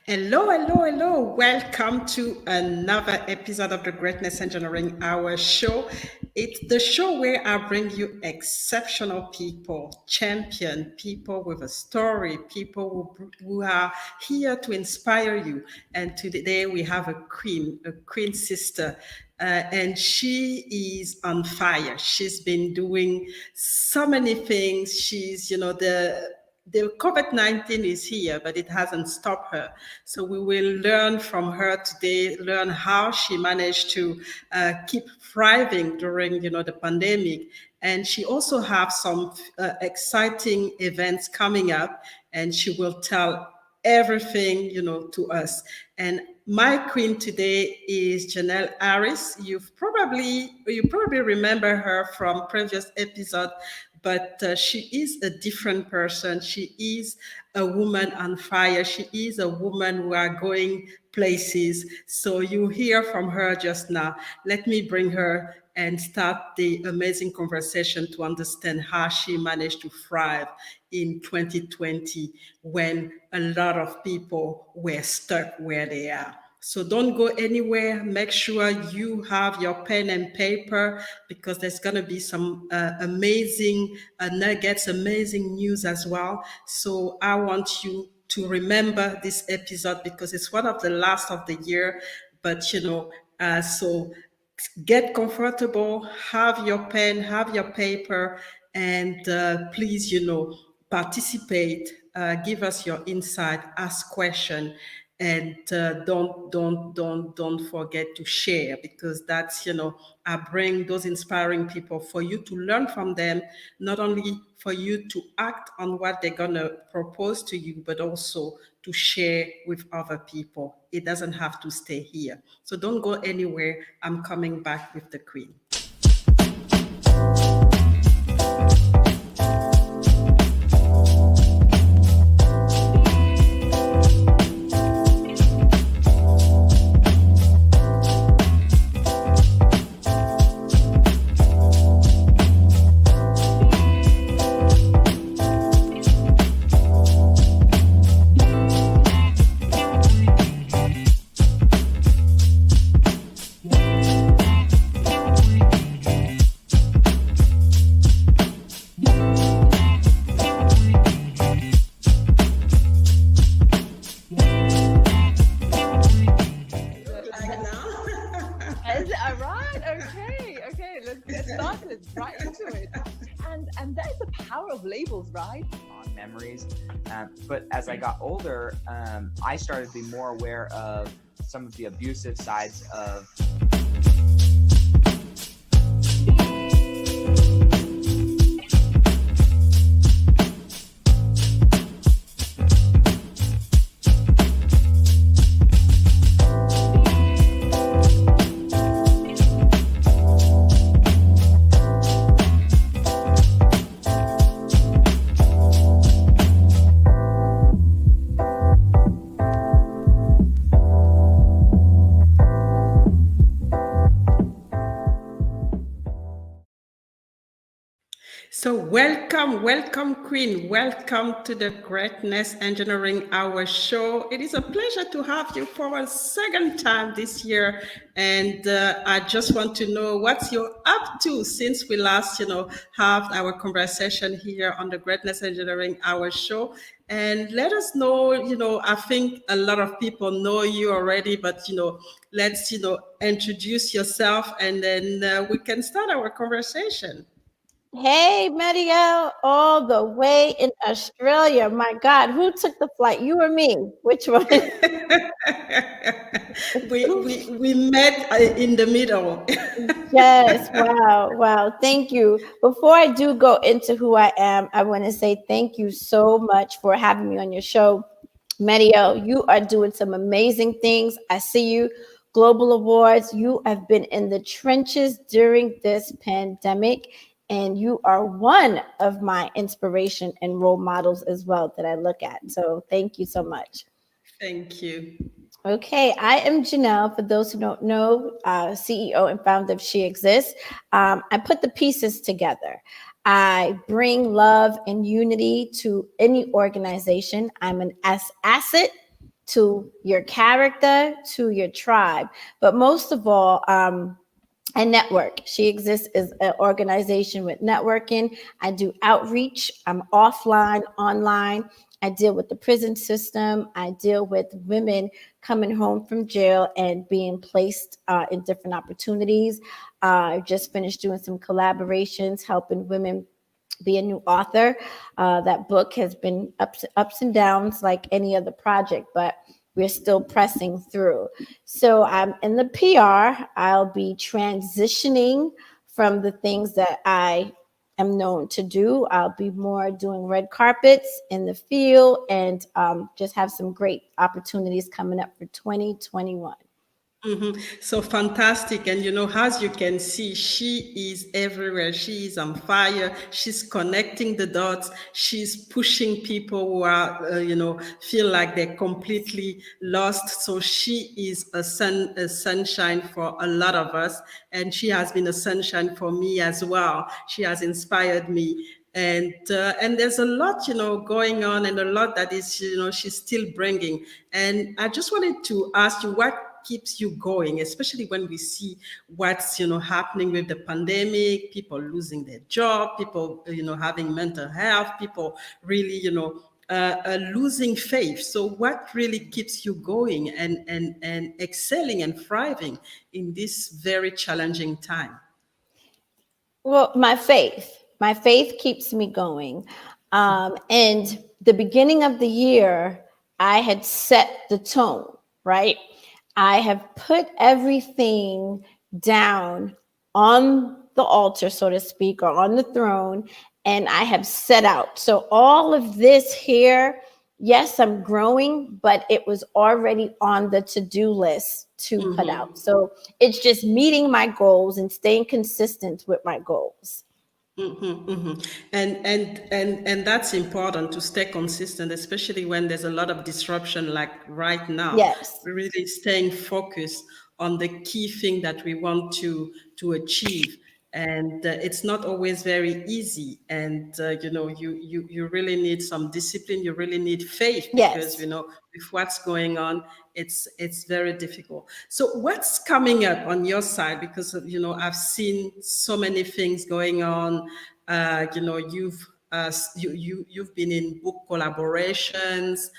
Hello, hello, hello. Welcome to another episode of the Greatness Engineering Hour show. It's the show where I bring you exceptional people, champion people with a story, people who are here to inspire you. And today we have a queen sister. And she is on fire. She's been doing so many things. She's, the COVID-19 is here, but it hasn't stopped her. So we will learn from her today, learn how she managed to keep thriving during, the pandemic. And she also has some exciting events coming up, and she will tell everything, to us. And my queen today is Jenelle Harris. You probably remember her from previous episode, but she is a different person. She is a woman on fire. She is a woman who are going places. So you hear from her just now. Let me bring her and start the amazing conversation to understand how she managed to thrive in 2020 when a lot of people were stuck where they are. So don't go anywhere. Make sure you have your pen and paper because there's going to be some amazing nuggets, amazing news as well. So I want you to remember this episode because it's one of the last of the year. But, so get comfortable, have your pen, have your paper, and please, participate, give us your insight, ask question, and don't forget to share because that's I bring those inspiring people for you to learn from them, not only for you to act on what they're gonna propose to you, but also to share with other people. It doesn't have to stay here. So don't go anywhere. I'm coming back with the queen. Right? On memories. But as I got older, I started to be more aware of some of the abusive sides of So welcome, Queen. Welcome to the Greatness Engineering Hour show. It is a pleasure to have you for a second time this year. And I just want to know what you're up to since we last, have our conversation here on the Greatness Engineering Hour show. And let us know, I think a lot of people know you already, but, let's, introduce yourself and then we can start our conversation. Hey, Marielle, all the way in Australia. My God, who took the flight? You or me? Which one? we met in the middle. Yes, wow. Thank you. Before I do go into who I am, I want to say thank you so much for having me on your show. Marielle, you are doing some amazing things. I see you. Global Awards. You have been in the trenches during this pandemic. And you are one of my inspiration and role models as well that I look at. So thank you so much. Thank you. Okay, I am Jenelle. For those who don't know, CEO and founder of She Exists. I put the pieces together. I bring love and unity to any organization. I'm an asset to your character, to your tribe, but most of all, and network. She exists as an organization with networking. I do outreach. I'm offline, online. I deal with the prison system. I deal with women coming home from jail and being placed in different opportunities. I just finished doing some collaborations, helping women be a new author. That book has been ups and downs like any other project, but we're still pressing through. So I'm in the PR. I'll be transitioning from the things that I am known to do. I'll be more doing red carpets in the field, and just have some great opportunities coming up for 2021. So fantastic. And as you can see, she is everywhere. She is on fire. She's connecting the dots. She's pushing people who are, feel like they're completely lost. So she is a sunshine for a lot of us. And she has been a sunshine for me as well. She has inspired me. And there's a lot going on, and a lot that is she's still bringing. And I just wanted to ask you, what keeps you going, especially when we see what's happening with the pandemic, people losing their job, people having mental health, people really losing faith. So what really keeps you going and excelling and thriving in this very challenging time? Well, my faith keeps me going. And the beginning of the year, I had set the tone, right? I have put everything down on the altar, so to speak, or on the throne, and I have set out. So all of this here, yes, I'm growing, but it was already on the to-do list to put out. So it's just meeting my goals and staying consistent with my goals. And that's important, to stay consistent, especially when there's a lot of disruption like right now. Yes. We're really staying focused on the key thing that we want to achieve. And it's not always very easy. And you really need some discipline. You really need faith, because Yes. with what's going on, it's very difficult. So what's coming up on your side? Because I've seen so many things going on. You've been in book collaborations.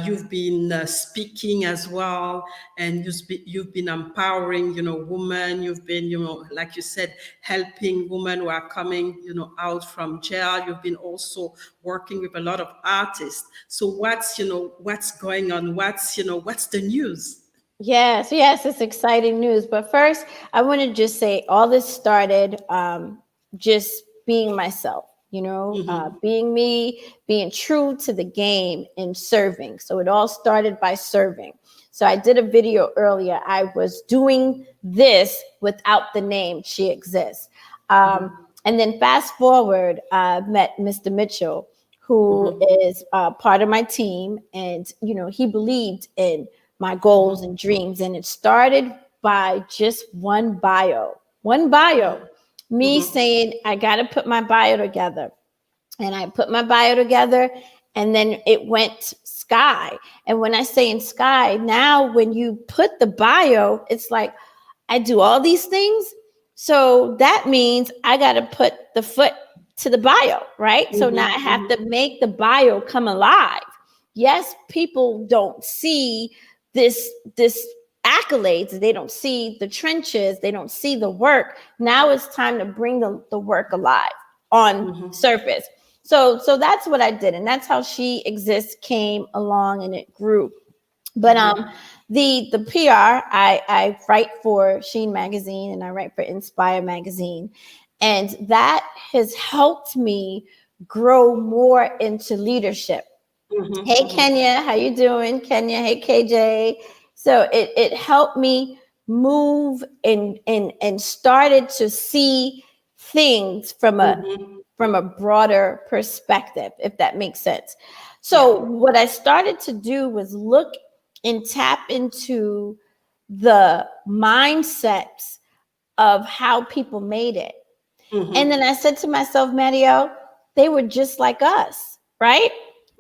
You've been speaking as well, and you've been empowering, women. You've been, like you said, helping women who are coming, out from jail. You've been also working with a lot of artists. So what's going on? What's the news? Yes, yes, it's exciting news. But first, I want to just say all this started just being myself, being me, being true to the game and serving. So it all started by serving. So I did a video earlier. I was doing this without the name She Exists. And then fast forward, I met Mr. Mitchell, who is part of my team. And, he believed in my goals and dreams. And it started by just one bio, me saying, I got to put my bio together. And I put my bio together, and then it went sky. And when I say in sky, now when you put the bio, it's like I do all these things. So that means I got to put the foot to the bio, right? So now I have to make the bio come alive. Yes, people don't see this accolades. They don't see the trenches. They don't see the work. Now it's time to bring the work alive on surface. So that's what I did. And that's how She Exists came along, and it grew. But the PR, I write for Sheen Magazine, and I write for Inspire Magazine. And that has helped me grow more into leadership. Hey, Kenya, how you doing? Kenya, hey, KJ. So it helped me move and started to see things from a broader perspective, if that makes sense. So what I started to do was look and tap into the mindsets of how people made it. And then I said to myself, Mario, they were just like us, right?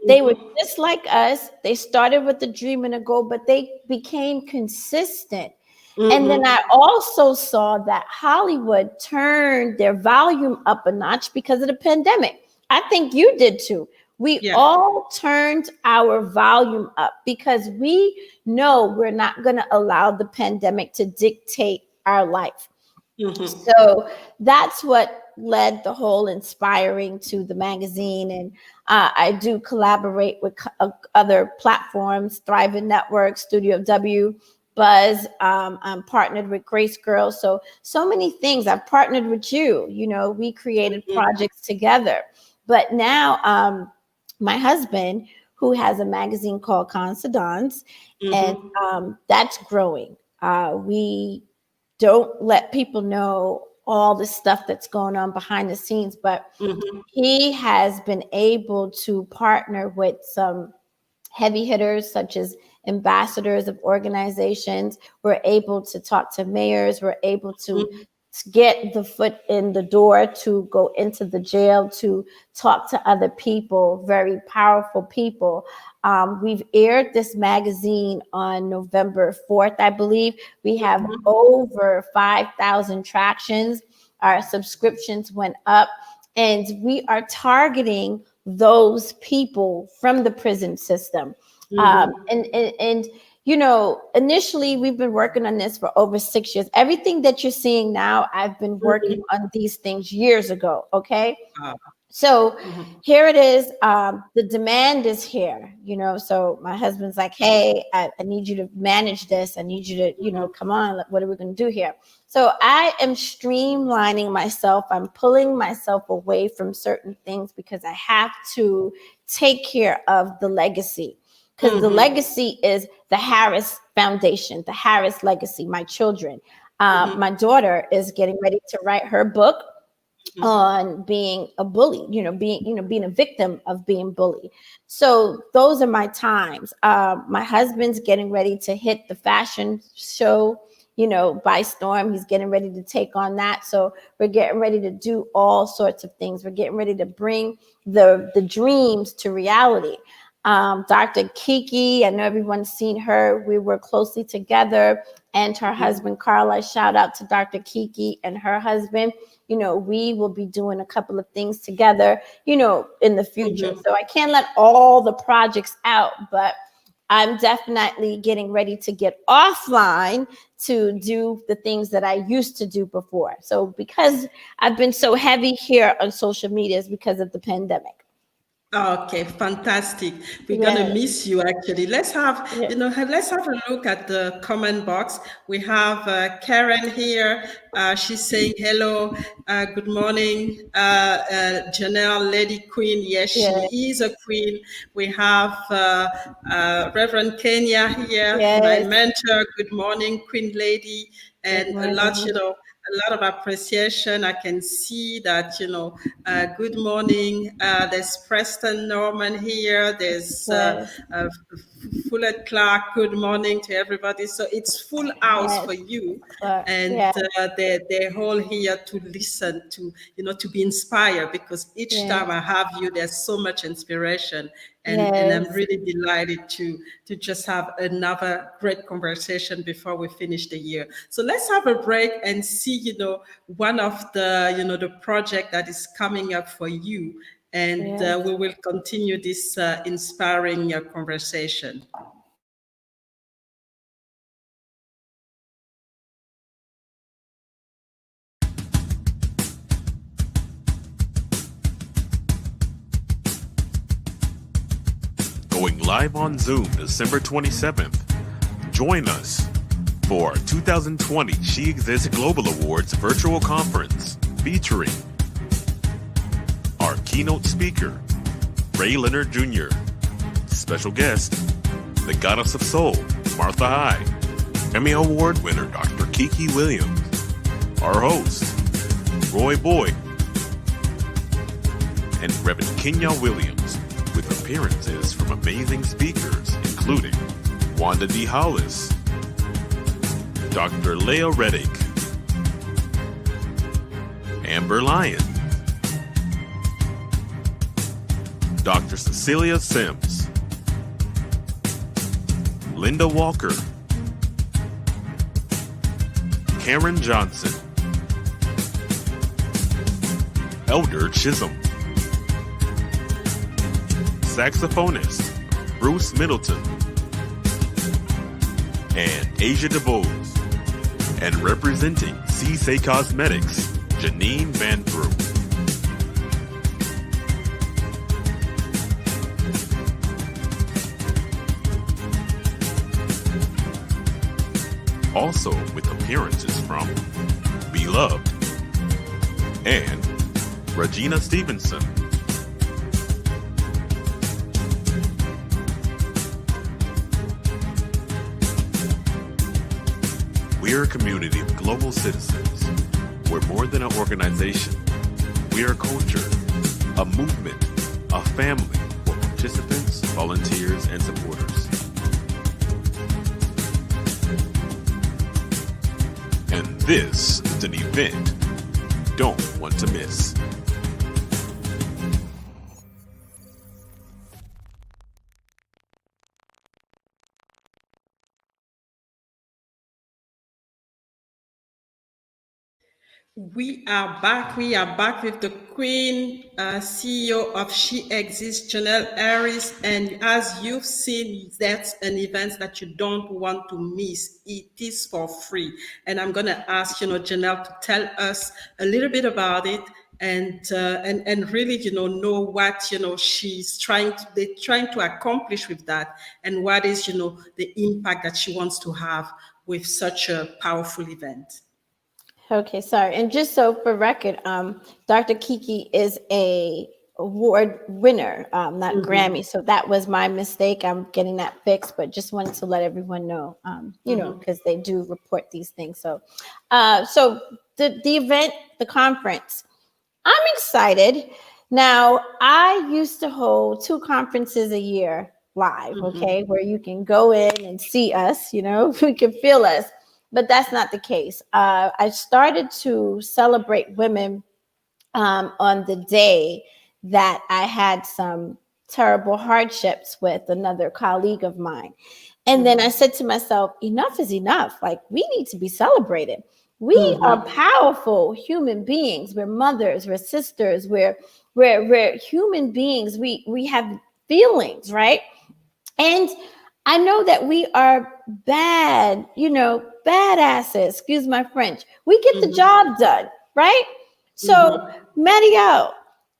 They were just like us. They started with a dream and a goal, but they became consistent. And then I also saw that Hollywood turned their volume up a notch because of the pandemic. I think you did too. We Yeah. all turned our volume up because we know we're not going to allow the pandemic to dictate our life. So that's what led the whole inspiring to the magazine. And I do collaborate with other platforms, Thriving Network, Studio W, Buzz. I'm partnered with Grace Girls. So many things. I've partnered with you. We created projects together. But now my husband, who has a magazine called Considance, and that's growing. We don't let people know all the stuff that's going on behind the scenes, but he has been able to partner with some heavy hitters such as ambassadors of organizations. We're able to talk to mayors. We're able to get the foot in the door, to go into the jail, to talk to other people, very powerful people. We've aired this magazine on November 4th, I believe. We have over 5,000 tractions. Our subscriptions went up, and we are targeting those people from the prison system. And initially we've been working on this for over 6 years. Everything that you're seeing now, I've been working on these things years ago. Okay. So here it is. The demand is here, so my husband's like, hey, I need you to manage this. I need you to, come on, what are we going to do here? So I am streamlining myself. I'm pulling myself away from certain things because I have to take care of the legacy. Because the legacy is the Harris Foundation, the Harris legacy, my children. My daughter is getting ready to write her book on being a bully, being a victim of being bullied. So those are my times. My husband's getting ready to hit the fashion show, by storm. He's getting ready to take on that. So we're getting ready to do all sorts of things. We're getting ready to bring the dreams to reality. Dr. Kiki, I know everyone's seen her. We work closely together, and her husband, Carla. Shout out to Dr. Kiki and her husband. We will be doing a couple of things together, in the future. So I can't let all the projects out, but I'm definitely getting ready to get offline to do the things that I used to do before. So because I've been so heavy here on social media is because of the pandemic. Okay, fantastic. We're gonna miss you actually. Let's have, let's have a look at the comment box. We have Karen here. She's saying hello, good morning. Janelle, Lady Queen. Yes, she is a queen. We have Reverend Kenya here, my mentor. Good morning, Queen Lady, and a lot of appreciation. I can see that, good morning. There's Preston Norman here. There's Fullett Clark. Good morning to everybody. So it's full house for you. And they're all here to listen, to, to be inspired, because each time I have you, there's so much inspiration. And I'm really delighted to just have another great conversation before we finish the year. So let's have a break and see, one of the, the project that is coming up for you. And we will continue this inspiring conversation. Going live on Zoom December 27th. Join us for 2020 She Exists Global Awards virtual conference featuring our keynote speaker, Ray Leonard Jr., special guest, the Goddess of Soul, Martha High, Emmy Award winner, Dr. Kiki Williams, our host, Roy Boyd, and Reverend Kenya Williams, with appearances from amazing speakers, including Wanda D. Hollis, Dr. Leah Reddick, Amber Lyon, Dr. Cecilia Sims, Linda Walker, Karen Johnson, Elder Chisholm, saxophonist Bruce Middleton, and Asia DeBose, and representing CSA Cosmetics, Janine Van Brew. Also with appearances from Beloved and Regina Stevenson. We're a community of global citizens. We're more than an organization. We're a culture, a movement, a family for participants, volunteers, and supporters. And this is an event you don't want to miss. We are back. We are back with the Queen, CEO of She Exists, Jenelle Harris. And as you've seen, that's an event that you don't want to miss. It is for free. And I'm going to ask, Jenelle to tell us a little bit about it and really, know what, they're trying to accomplish with that, and what is, the impact that she wants to have with such a powerful event. Okay, sorry. And just so for record, Dr. Kiki is a award winner, not Grammy. So that was my mistake. I'm getting that fixed, but just wanted to let everyone know, because they do report these things. So, so the event, the conference, I'm excited. Now, I used to hold 2 conferences a year live, okay, where you can go in and see us, we can feel us. But that's not the case. I started to celebrate women on the day that I had some terrible hardships with another colleague of mine. And then I said to myself, enough is enough. Like, we need to be celebrated. We are powerful human beings. We're mothers, we're sisters, we're human beings. We have feelings, right? And I know that we are badasses, excuse my French. We get the job done, right? So, Mario,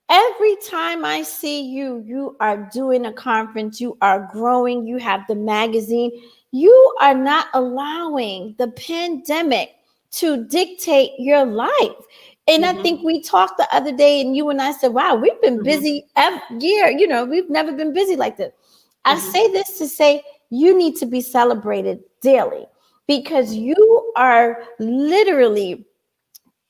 every time I see you, you are doing a conference, you are growing, you have the magazine, you are not allowing the pandemic to dictate your life. And I think we talked the other day and you and I said, wow, we've been busy every year. We've never been busy like this. I say this to say, you need to be celebrated daily because you are literally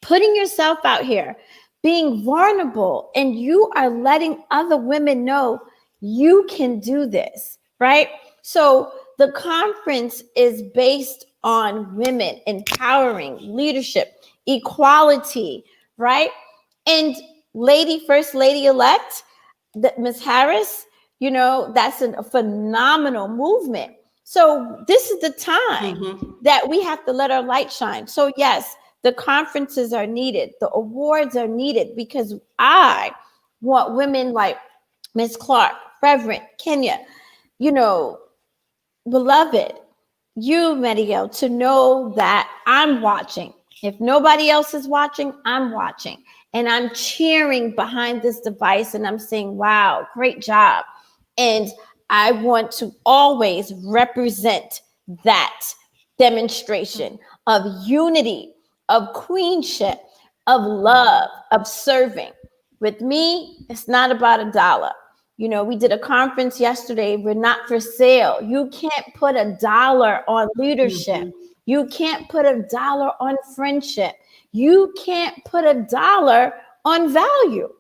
putting yourself out here, being vulnerable, and you are letting other women know you can do this, right? So the conference is based on women empowering leadership, equality, right? And First Lady elect, Ms. Harris, that's a phenomenal movement. So this is the time that we have to let our light shine. So yes, the conferences are needed. The awards are needed because I want women like Ms. Clark, Reverend Kenya, beloved, you, Mediel, to know that I'm watching. If nobody else is watching, I'm watching. And I'm cheering behind this device and I'm saying, wow, great job. And I want to always represent that demonstration of unity, of queenship, of love, of serving. With me, it's not about $1. We did a conference yesterday. We're not for sale. You can't put $1 on leadership. You can't put $1 on friendship. You can't put $1 on value.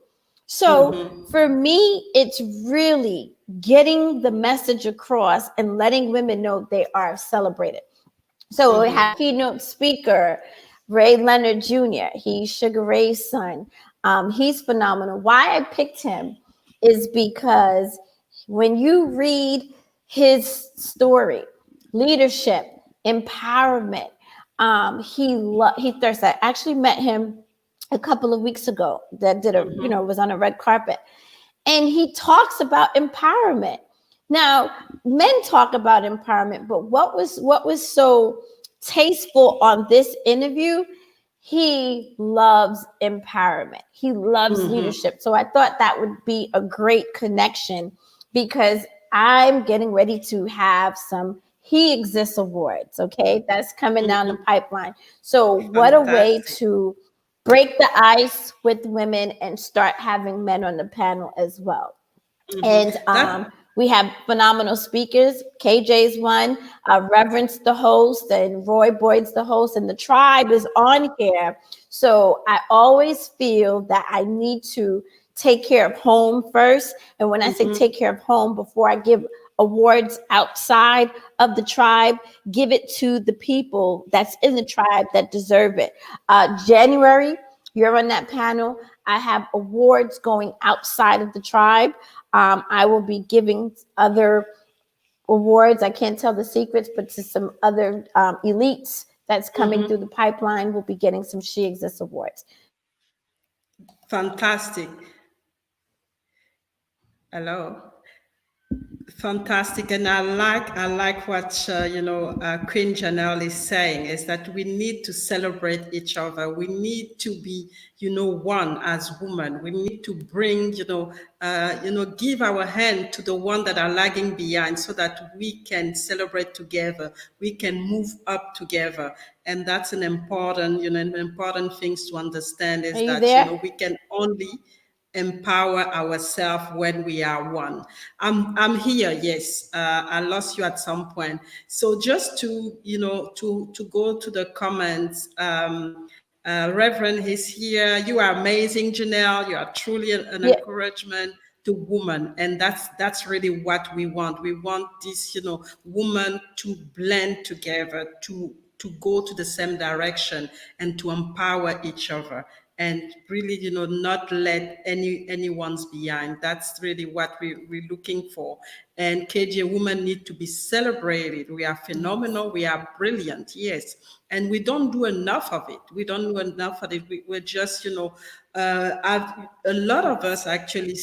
So for me, it's really getting the message across and letting women know they are celebrated. So we have keynote speaker, Ray Leonard Jr. He's Sugar Ray's son. He's phenomenal. Why I picked him is because when you read his story, leadership, empowerment, he thirsts. I actually met him a couple of weeks ago that did a, was on a red carpet. And he talks about empowerment. Now, men talk about empowerment, but what was so tasteful on this interview, he loves empowerment. He loves leadership. So I thought that would be a great connection because I'm getting ready to have some He Exists awards. Okay. That's coming down the pipeline. So what a way Fantastic. to break the ice with women and start having men on the panel as well. And That we have phenomenal speakers. KJ's one, Reverence the host, and Roy Boyd's the host, and the tribe is on here. So I always feel that I need to take care of home first. And when I say take care of home, before I give awards outside of the tribe, give it to the people that's in the tribe that deserve it. January, you're on that panel. I have awards going outside of the tribe. I will be giving other awards. I can't tell the secrets, but to some other elites that's coming through the pipeline, we'll be getting some She Exists awards. fantastic. Hello. Fantastic, and I like what Queen Jenelle is saying is that we need to celebrate each other. We need to be one as women. We need to bring give our hand to the one that are lagging behind, so that we can celebrate together. We can move up together, and that's an important things to understand is Are you that there? we can only empower ourselves when we are one. I'm here. Yes, I lost you at some point. So just to to go to the comments. Reverend is here. You are amazing, Jenelle. You are truly an Yeah. encouragement to women, and that's really what we want. We want this women to blend together, to go to the same direction, and to empower each other, and really not let anyone's behind. That's really what we're looking for. And KJ, women need to be celebrated. We are phenomenal. We are brilliant. Yes. And we don't do enough of it. We don't do enough of it. We're just a lot of us actually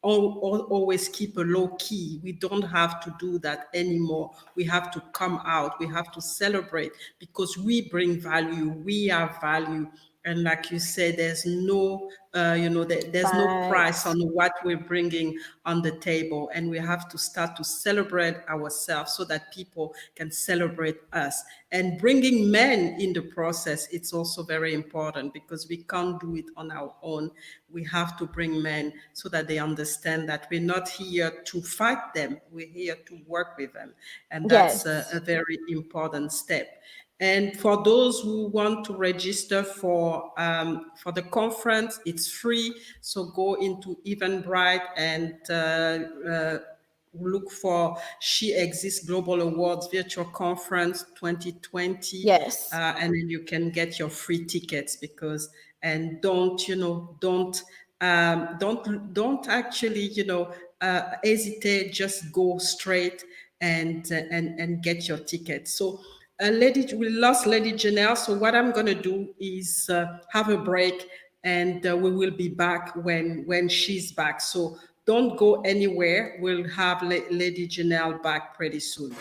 always keep a low key. We don't have to do that anymore. We have to come out. We have to celebrate, because we bring value. We have value. And like you said, there's no, there's no price on what we're bringing on the table. And we have to start to celebrate ourselves so that people can celebrate us. And bringing men in the process, it's also very important, because we can't do it on our own. We have to bring men so that they understand that we're not here to fight them. We're here to work with them. And that's a very important step. And for those who want to register for the conference, it's free. So go into Eventbrite and look for She Exists Global Awards Virtual Conference 2020. Yes. And then you can get your free tickets, because, and don't actually hesitate. Just go straight and get your ticket. So we lost Lady Jenelle. So what I'm going to do is have a break, and we will be back when she's back. So don't go anywhere. We'll have Lady Jenelle back pretty soon.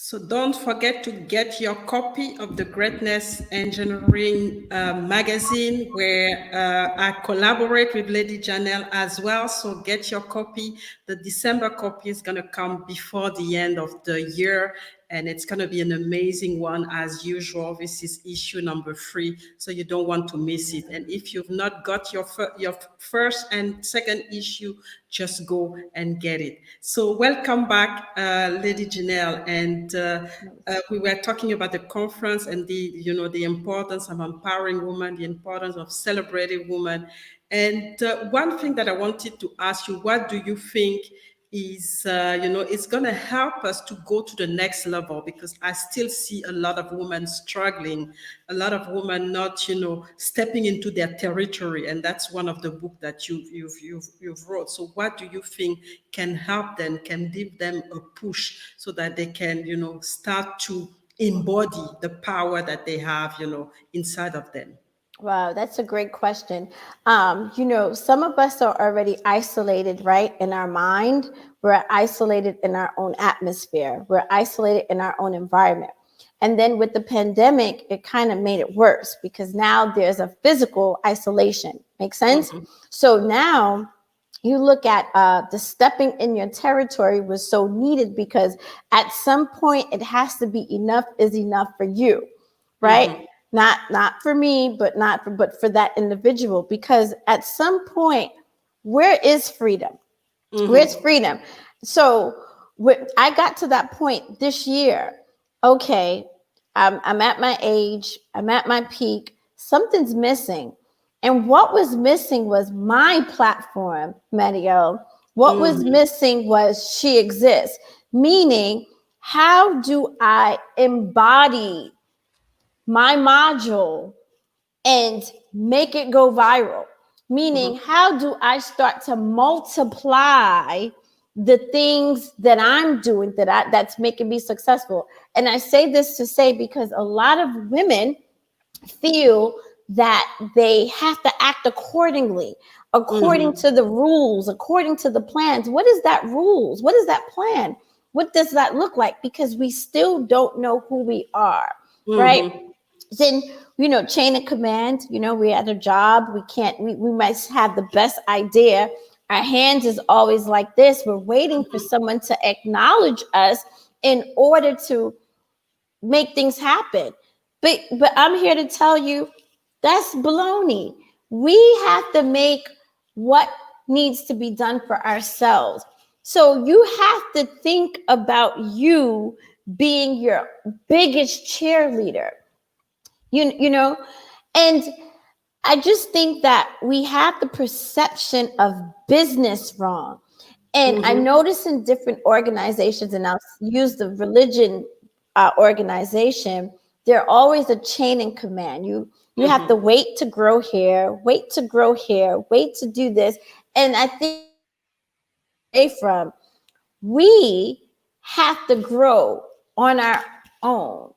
So don't forget to get your copy of the Greatness Engineering magazine, where I collaborate with Lady Jenelle as well. So get your copy. The December copy is going to come before the end of the year, and it's going to be an amazing one as usual. This is issue number 3, so you don't want to miss it. And if you've not got your first and second issue, just go and get it. So welcome back, Lady Jenelle. And we were talking about the conference and the importance of empowering women, the importance of celebrating women. And one thing that I wanted to ask you, what do you think is, it's going to help us to go to the next level? Because I still see a lot of women struggling, a lot of women not, stepping into their territory. And that's one of the books that you've wrote. So what do you think can help them, can give them a push so that they can, start to embody the power that they have, inside of them? Wow, that's a great question. Some of us are already isolated, right? In our mind, we're isolated in our own atmosphere. We're isolated in our own environment. And then with the pandemic, it kind of made it worse because now there's a physical isolation. Make sense? Mm-hmm. So now you look at the stepping in your territory was so needed because at some point it has to be enough is enough for you, right? Mm-hmm. Not for me, but for that individual, because at some point, where is freedom? Mm-hmm. Where's freedom? So I got to that point this year. Okay, I'm at my age, I'm at my peak, something's missing. And what was missing was my platform, Mario. What mm-hmm. was missing was she exists, meaning how do I embody my module and make it go viral? Meaning, mm-hmm. how do I start to multiply the things that I'm doing that's making me successful? And I say this to say because a lot of women feel that they have to act according mm-hmm. to the rules, according to the plans. What is that rules? What is that plan? What does that look like? Because we still don't know who we are, mm-hmm. right? Then, chain of command, we're at a job. We might have the best idea. Our hands is always like this. We're waiting for someone to acknowledge us in order to make things happen. But I'm here to tell you that's baloney. We have to make what needs to be done for ourselves. So you have to think about you being your biggest cheerleader. And I just think that we have the perception of business wrong. And mm-hmm. I notice in different organizations, and I'll use the religion organization, they're always a chain in command. You mm-hmm. have to wait to grow here, wait to grow here, wait to do this. And I think we have to grow on our own.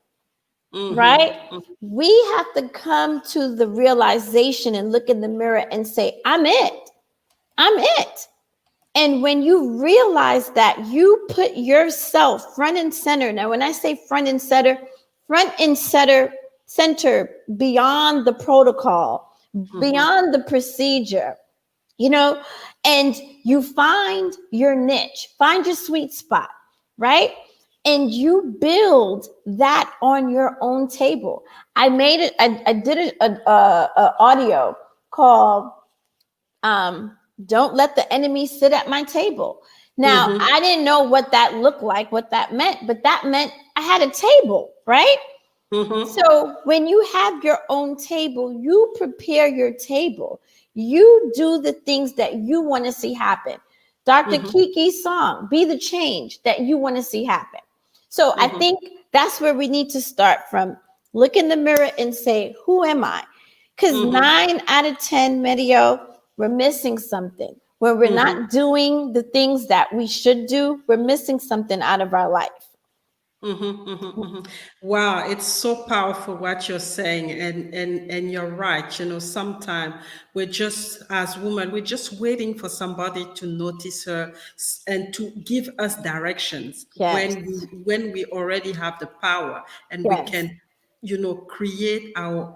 Mm-hmm. Right? Mm-hmm. We have to come to the realization and look in the mirror and say, I'm it. I'm it. And when you realize that, you put yourself front and center. Now, when I say front and center beyond the protocol, mm-hmm. beyond the procedure, and you find your niche, find your sweet spot, right? And you build that on your own table. I made it. I did an audio called "Don't Let the Enemy Sit at My Table." Now, mm-hmm. I didn't know what that looked like, what that meant, but that meant I had a table, right? Mm-hmm. So when you have your own table, you prepare your table. You do the things that you want to see happen. Dr. Mm-hmm. Kiki's song, "Be the Change" that you want to see happen. So mm-hmm. I think that's where we need to start from. Look in the mirror and say, who am I? Because mm-hmm. 9 out of 10, Medio, we're missing something. When we're mm-hmm. not doing the things that we should do, we're missing something out of our life. Wow, it's so powerful what you're saying, and you're right. Sometimes we're just as women, we're just waiting for somebody to notice her and to give us directions Yes. when we already have the power and we Yes. can, create our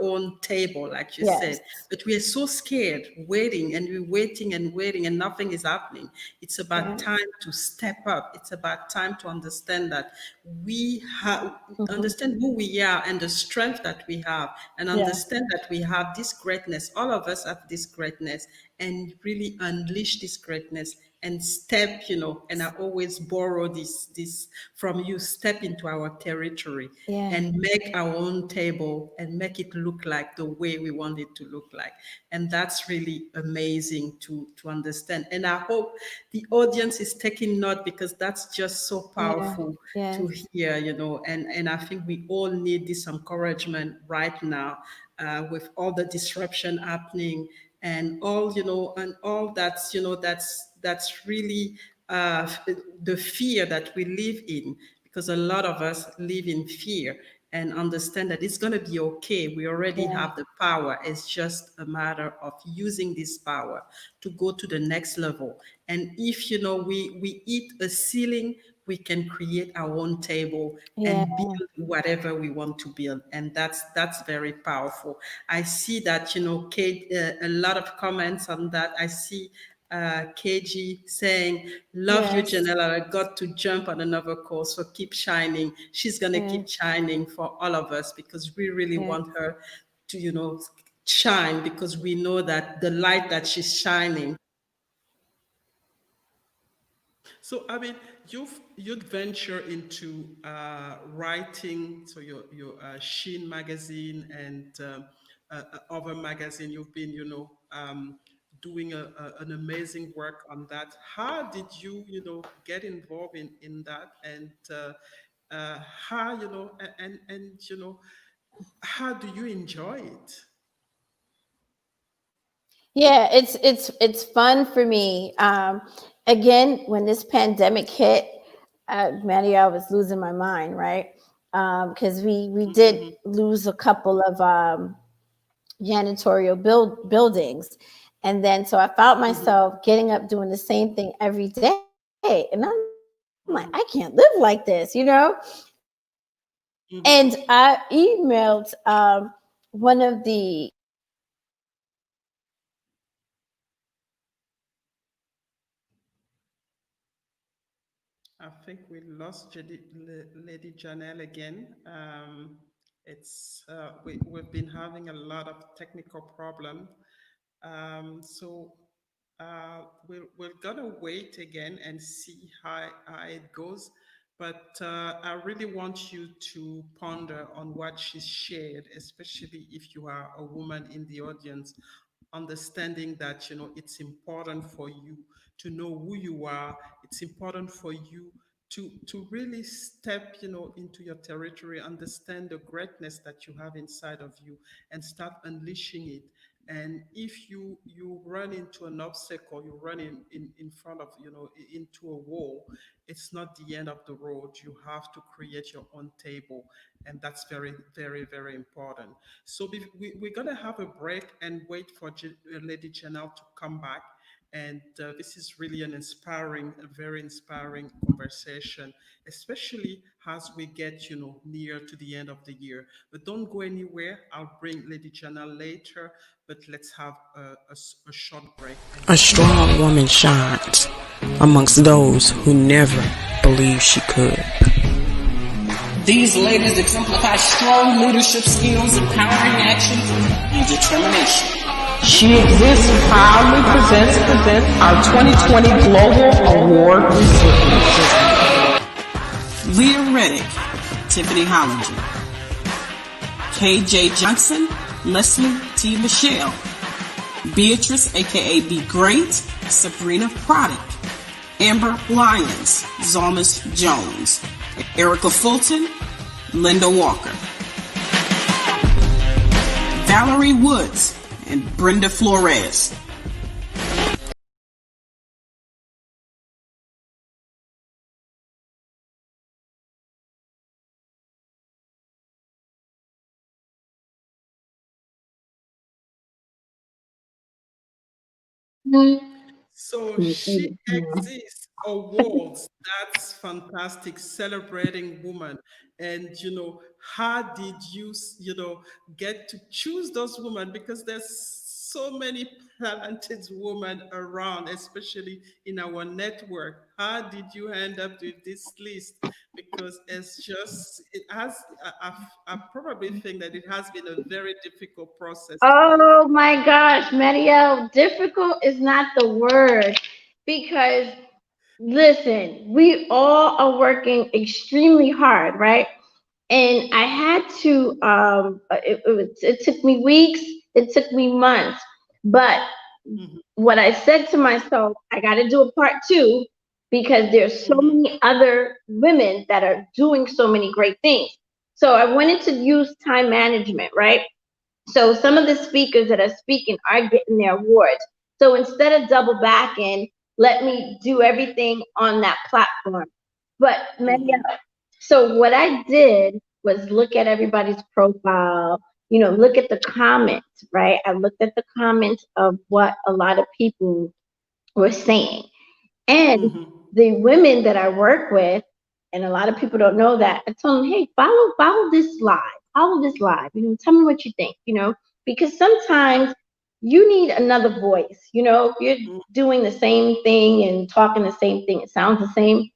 own table, like you Yes. said. But we are so scared, waiting and we're waiting and waiting, and nothing is happening. It's about Yes. time to step up. It's about time to understand that we have Hmm. understand who we are and the strength that we have, and Yeah. understand that we have this greatness. All of us have this greatness, and really unleash this greatness and step, and I always borrow this from you, step into our territory Yeah. and make our own table and make it look like the way we want it to look like. And that's really amazing to understand. And I hope the audience is taking note, because that's just so Yeah. powerful to Yes. hear, and I think we all need this encouragement right now, with all the disruption happening, and all that's, that's really the fear that we live in, because a lot of us live in fear, and understand that it's going to be okay. We already Yeah. have the power. It's just a matter of using this power to go to the next level. And if we eat a ceiling, we can create our own table Yeah. and build whatever we want to build. And that's very powerful. I see that, Kate, a lot of comments on that. I see KG saying, "Love you, Yes. Jenelle. I got to jump on another call, so keep shining." She's going to keep Yes. shining for all of us, because we really Yes. want her to, shine, because we know that the light that she's shining. So, I mean, you'd venture into writing. So your Sheen magazine and other magazine. You've been, doing an amazing work on that. How did you, get involved in that, and how, and how do you enjoy it? Yeah, it's fun for me. Again, when this pandemic hit, Maddie, I was losing my mind, right? Because we did Mhm, lose a couple of janitorial buildings, and then so I found mhm, myself getting up doing the same thing every day, and I'm like, I can't live mhm, like this. And mhm. I emailed one of the I think we lost Lady Janelle again. We've been having a lot of technical problem. So we're gonna wait again and see how it goes. But I really want you to ponder on what she shared, especially if you are a woman in the audience, understanding that it's important for you to know who you are. It's important for you to really step into your territory, understand the greatness that you have inside of you, and start unleashing it. And if you run into an obstacle, you run in front of into a wall, it's not the end of the road. You have to create your own table, and that's very, very, very important. So we're gonna have a break and wait for Lady Janelle to come back. And this is really an inspiring, a very inspiring conversation, especially as we get, near to the end of the year. But don't go anywhere. I'll bring Lady Janelle later. But let's have a short break and A come back. strong woman shines amongst those who never believed she could. These ladies exemplify strong leadership skills, empowering action, and determination. She exists and proudly presents our 2020 Global Award recipients. Leah Reddick, Tiffany Hollinger, KJ Johnson, Leslie T. Michelle, Beatrice, aka Be Great, Sabrina Product, Amber Lyons, Zalmas Jones, Erica Fulton, Linda Walker, Valerie Woods, and Brenda Flores. So she exists awards. That's fantastic. Celebrating women. And how did you get to choose those women? Because there's so many talented women around, especially in our network. How did you end up with this list? Because it has I probably think that it has been a very difficult process to go Oh through. my gosh, Mario, difficult is not the word because listen, we all are working extremely hard, right? And I had to it took me weeks, it took me months, but Mhm, what I said to myself, I got to do a part two because there's so mhm, many other women that are doing so many great things. So I wanted to use time management, right? So some of the speakers that are speaking are getting their awards. So instead of double backing, let me do everything on that platform. But many mhm, so what I did was look at everybody's profile, look at the comments, right? I looked at the comments of what a lot of people were saying. And mhm, the women that I work with, and a lot of people don't know that, I tell them, hey, follow this live, tell me what you think, because sometimes you need another voice, if you're mhm, doing the same thing and talking the same thing, it sounds the same.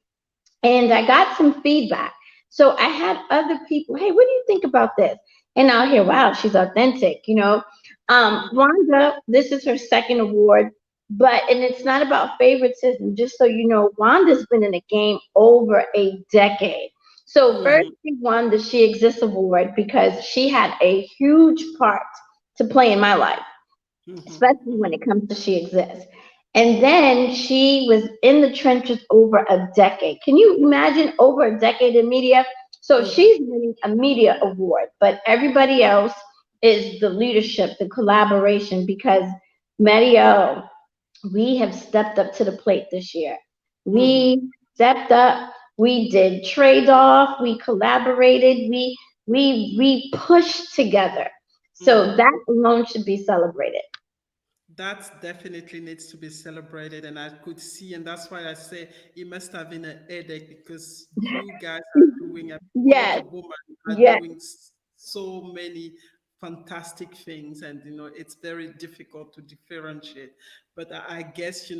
And I got some feedback. So I had other people, hey, what do you think about this? And I'll hear, wow, she's authentic, Wanda, this is her second award, and it's not about favoritism, just so you know, Wanda's been in the game over a decade. So first mhm, she won the She Exists Award because she had a huge part to play in my life, mhm, especially when it comes to She Exists. And then she was in the trenches over a decade. Can you imagine over a decade in media? So mhm, she's winning a media award, but everybody else is the leadership, the collaboration, because Mario, we have stepped up to the plate this year. mhm, We stepped up, we did trade off, we collaborated, we pushed together. So mhm. that alone should be celebrated. That definitely needs to be celebrated, and I could see, and that's why I say it must have been a headache because you guys are doing, all the Yes, women are yes, doing so many fantastic things, and it's very difficult to differentiate. But I guess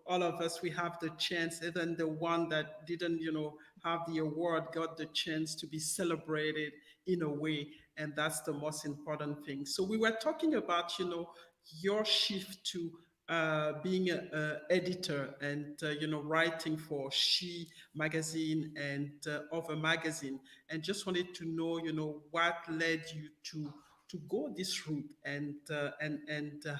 all of us we have the chance, even the one that didn't have the award got the chance to be celebrated in a way, and that's the most important thing. So we were talking about your shift to being a editor and writing for She magazine and other magazine, and just wanted to know what led you to go this route, and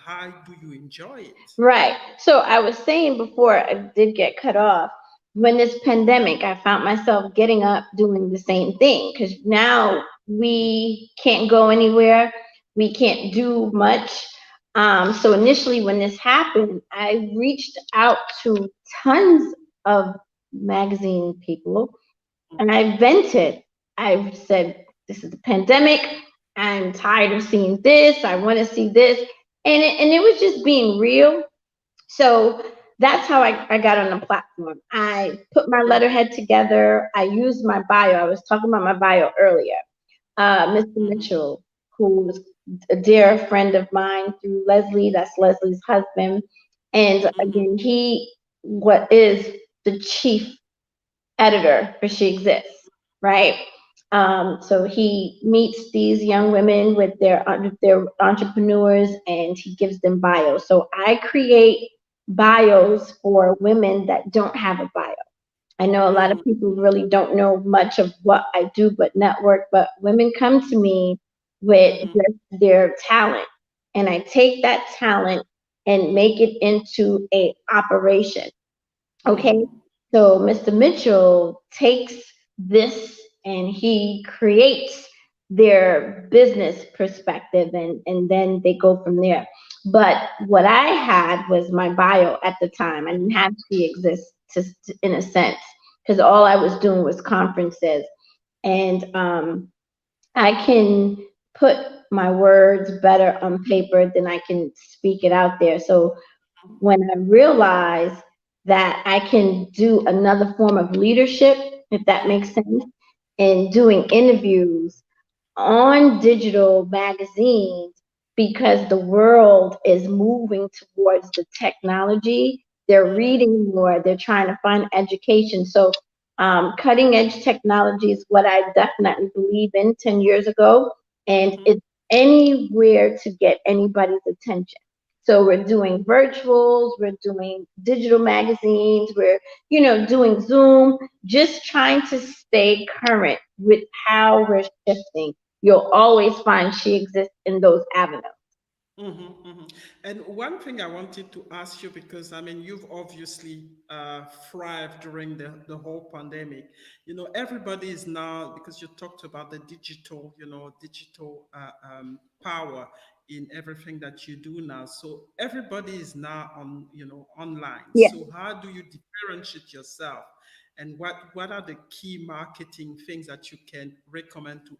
how do you enjoy it? right. So I was saying before I did get cut off, when this pandemic, I found myself getting up doing the same thing because now we can't go anywhere, we can't do much. So initially, when this happened, I reached out to tons of magazine people and I vented. I said, "This is a pandemic. I'm tired of seeing this. I want to see this." And it was just being real. So that's how I got on the platform. I put my letterhead together. I used my bio. I was talking about my bio earlier. Mr. Mhm, Mitchell, who was a dear friend of mine through Leslie, that's Leslie's husband. And mhm, again, he what is the chief editor for She Exists, right? So he meets these young women with their entrepreneurs, and he gives them bios. So I create bios for women that don't have a bio. I know a lot of mhm, people really don't know much of what I do, but network. But women come to me with mhm, just their talent, and I take that talent and make it into a operation. Okay, mhm, so Mr. Mitchell takes this and he creates their business perspective, and then they go from there. But what I had was my bio at the time. I didn't have She Exists in a sense because all I was doing was conferences. And I can put my words better on paper than I can speak it out there. So when I realized that I can do another form of leadership, if that makes sense, and doing interviews on digital magazines because the world is moving towards the technology. They're reading more, they're trying to find education. So, cutting edge technology is what I definitely believe in 10 years ago, and it's anywhere to get anybody's attention. So we're doing virtuals, we're doing digital magazines, we're, doing Zoom, just trying to stay current with how we're shifting. You'll always find She Exists in those avenues. And one thing I wanted to ask you, because I mean, you've obviously thrived during the whole pandemic. Everybody is now, because you talked about the digital power in everything that you do now. So everybody is now online. Yeah. So how do you differentiate yourself? And what are the key marketing things that you can recommend to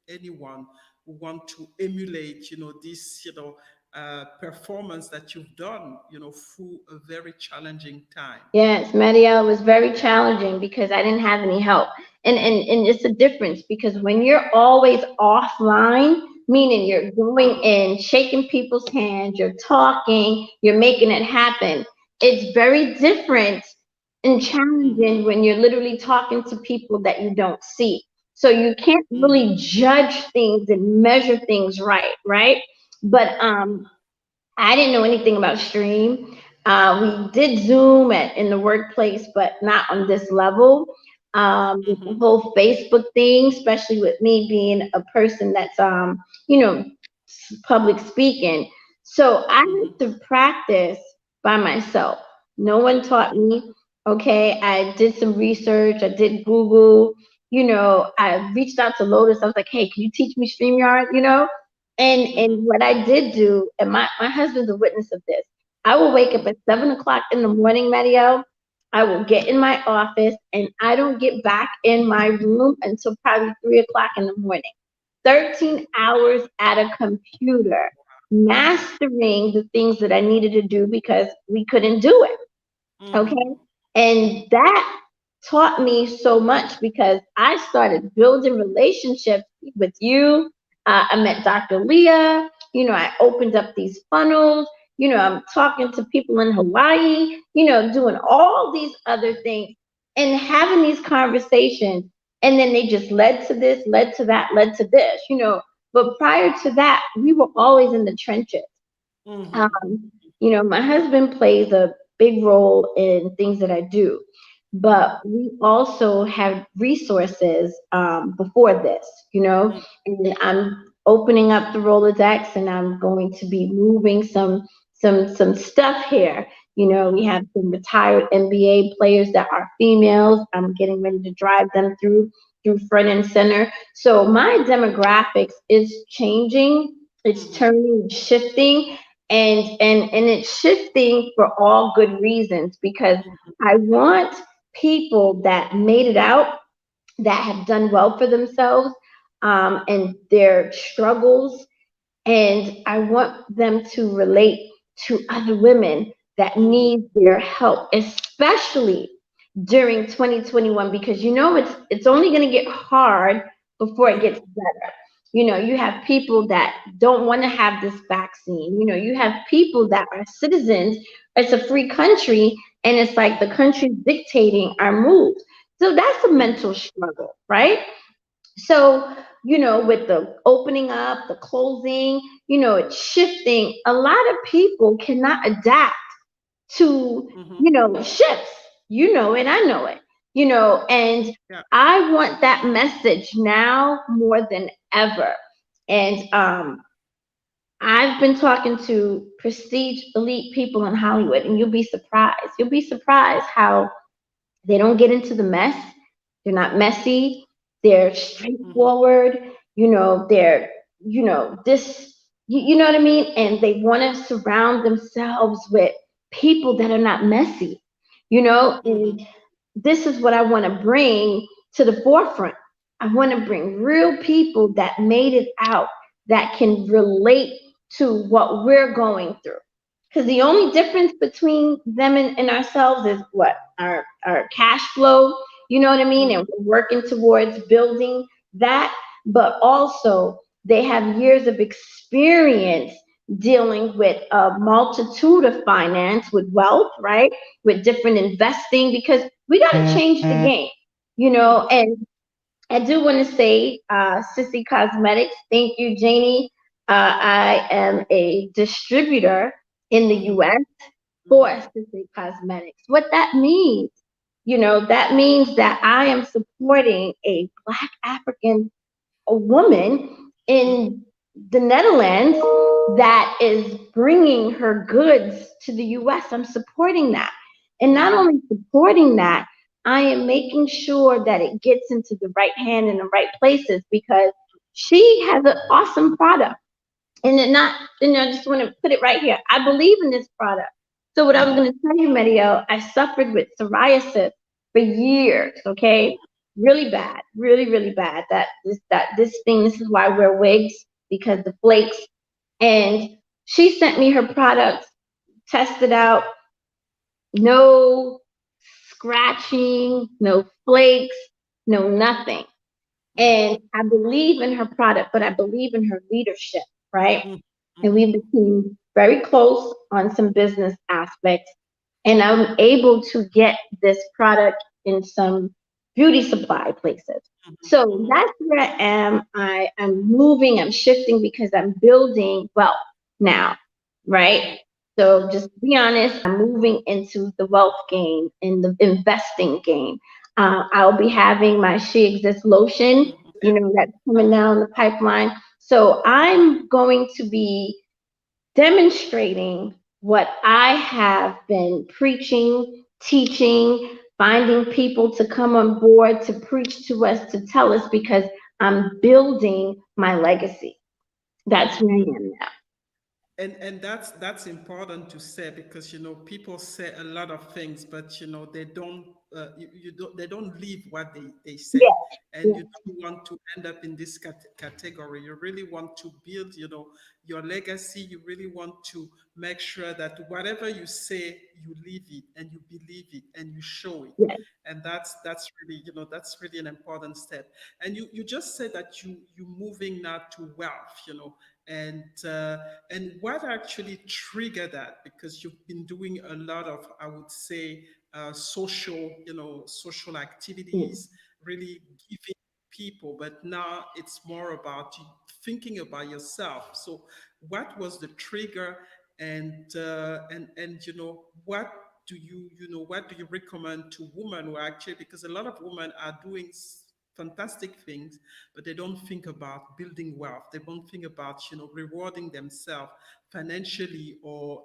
anyone who want to emulate, this, performance that you've done, through a very challenging time? Yes, Marielle was very challenging because I didn't have any help. And it's a difference because when you're always offline, meaning you're going in, shaking people's hands, you're talking, you're making it happen, it's very different and challenging when you're literally talking to people that you don't see. So you can't really judge things and measure things right? But I didn't know anything about Stream. We did Zoom in the workplace, but not on this level. With the whole Facebook thing, especially with me being a person that's, you know, public speaking. So I had to practice by myself. No one taught me. Okay, I did some research. I did Google. I reached out to Lotus. I was like, "Hey, can you teach me StreamYard?" And what I did do, and my husband's a witness of this. I will wake up at 7 o'clock in the morning, Mario. I will get in my office, and I don't get back in my room until probably 3 o'clock in the morning. 13 hours at a computer, mastering the things that I needed to do because we couldn't do it. Okay. And that taught me so much because I started building relationships with you. I met Dr. Leah. I opened up these funnels. I'm talking to people in Hawaii, doing all these other things and having these conversations. And then they just led to this, led to that, led to this. But prior to that, we were always in the trenches. My husband plays a big role in things that I do, but we also have resources before this, and I'm opening up the Rolodex and I'm going to be moving some stuff here. We have some retired NBA players that are females. I'm getting ready to drive them through front and center. So my demographics is changing. It's turning, shifting, and it's shifting for all good reasons because I want people that made it out, that have done well for themselves, and their struggles, and I want them to relate to other women that need their help, especially during 2021, because it's only going to get hard before it gets better. You have people that don't want to have this vaccine. You have people that are citizens. It's a free country, and it's like the country's dictating our moves. So that's a mental struggle, right? So, with the opening up, the closing, it's shifting. A lot of people cannot adapt to, shifts, and I know it, and Yeah. I want that message now more than ever. And I've been talking to prestige elite people in Hollywood, and you'll be surprised. You'll be surprised how they don't get into the mess. They're not messy. They're straightforward. They're, this, you know what I mean? And they want to surround themselves with people that are not messy, and this is what I want to bring to the forefront. I want to bring real people that made it out, that can relate to what we're going through. Because the only difference between them and ourselves is what? Our cash flow, you know what I mean? And we're working towards building that, but also they have years of experience dealing with a multitude of finance, with wealth, right? With different investing, because we got to change the game, and I do want to say, Sissy Cosmetics, thank you, Janie. I am a distributor in the US for Sissy Cosmetics. What that means, that means that I am supporting a Black African woman in the Netherlands that is bringing her goods to the US. I'm supporting that. And not only supporting that, I am making sure that it gets into the right hand in the right places, because she has an awesome product. And I just want to put it right here. I believe in this product. So what I was going to tell you, Medio, I suffered with psoriasis for years, okay? Really bad, really, really bad. This thing, this is why I wear wigs, because the flakes. And she sent me her products, tested out, no scratching, no flakes, no nothing. And I believe in her product, but I believe in her leadership, right? And we became very close on some business aspects. And I'm able to get this product in some beauty supply places. So that's where I am. I'm moving, I'm shifting, because I'm building wealth now, right? So just to be honest, I'm moving into the wealth game, in the investing game. I'll be having my She Exists lotion, that's coming down the pipeline. So I'm going to be demonstrating what I have been preaching, teaching, finding people to come on board to preach to us, to tell us, because I'm building my legacy. That's where I am now. And that's important to say, because people say a lot of things, but they don't you don't they don't live what they say. And you don't want to end up in this category. You really want to build your legacy. You really want to make sure that whatever you say, you live it and you believe it and you show it. Yes, And that's really that's really an important step. And you just said that you moving now to wealth, and what actually triggered that, because you've been doing a lot of, I would say, social activities, really giving people, but now it's more about you thinking about yourself. So what was the trigger, and what do what do you recommend to women who actually, because a lot of women are doing fantastic things, but they don't think about building wealth. They don't think about rewarding themselves financially, or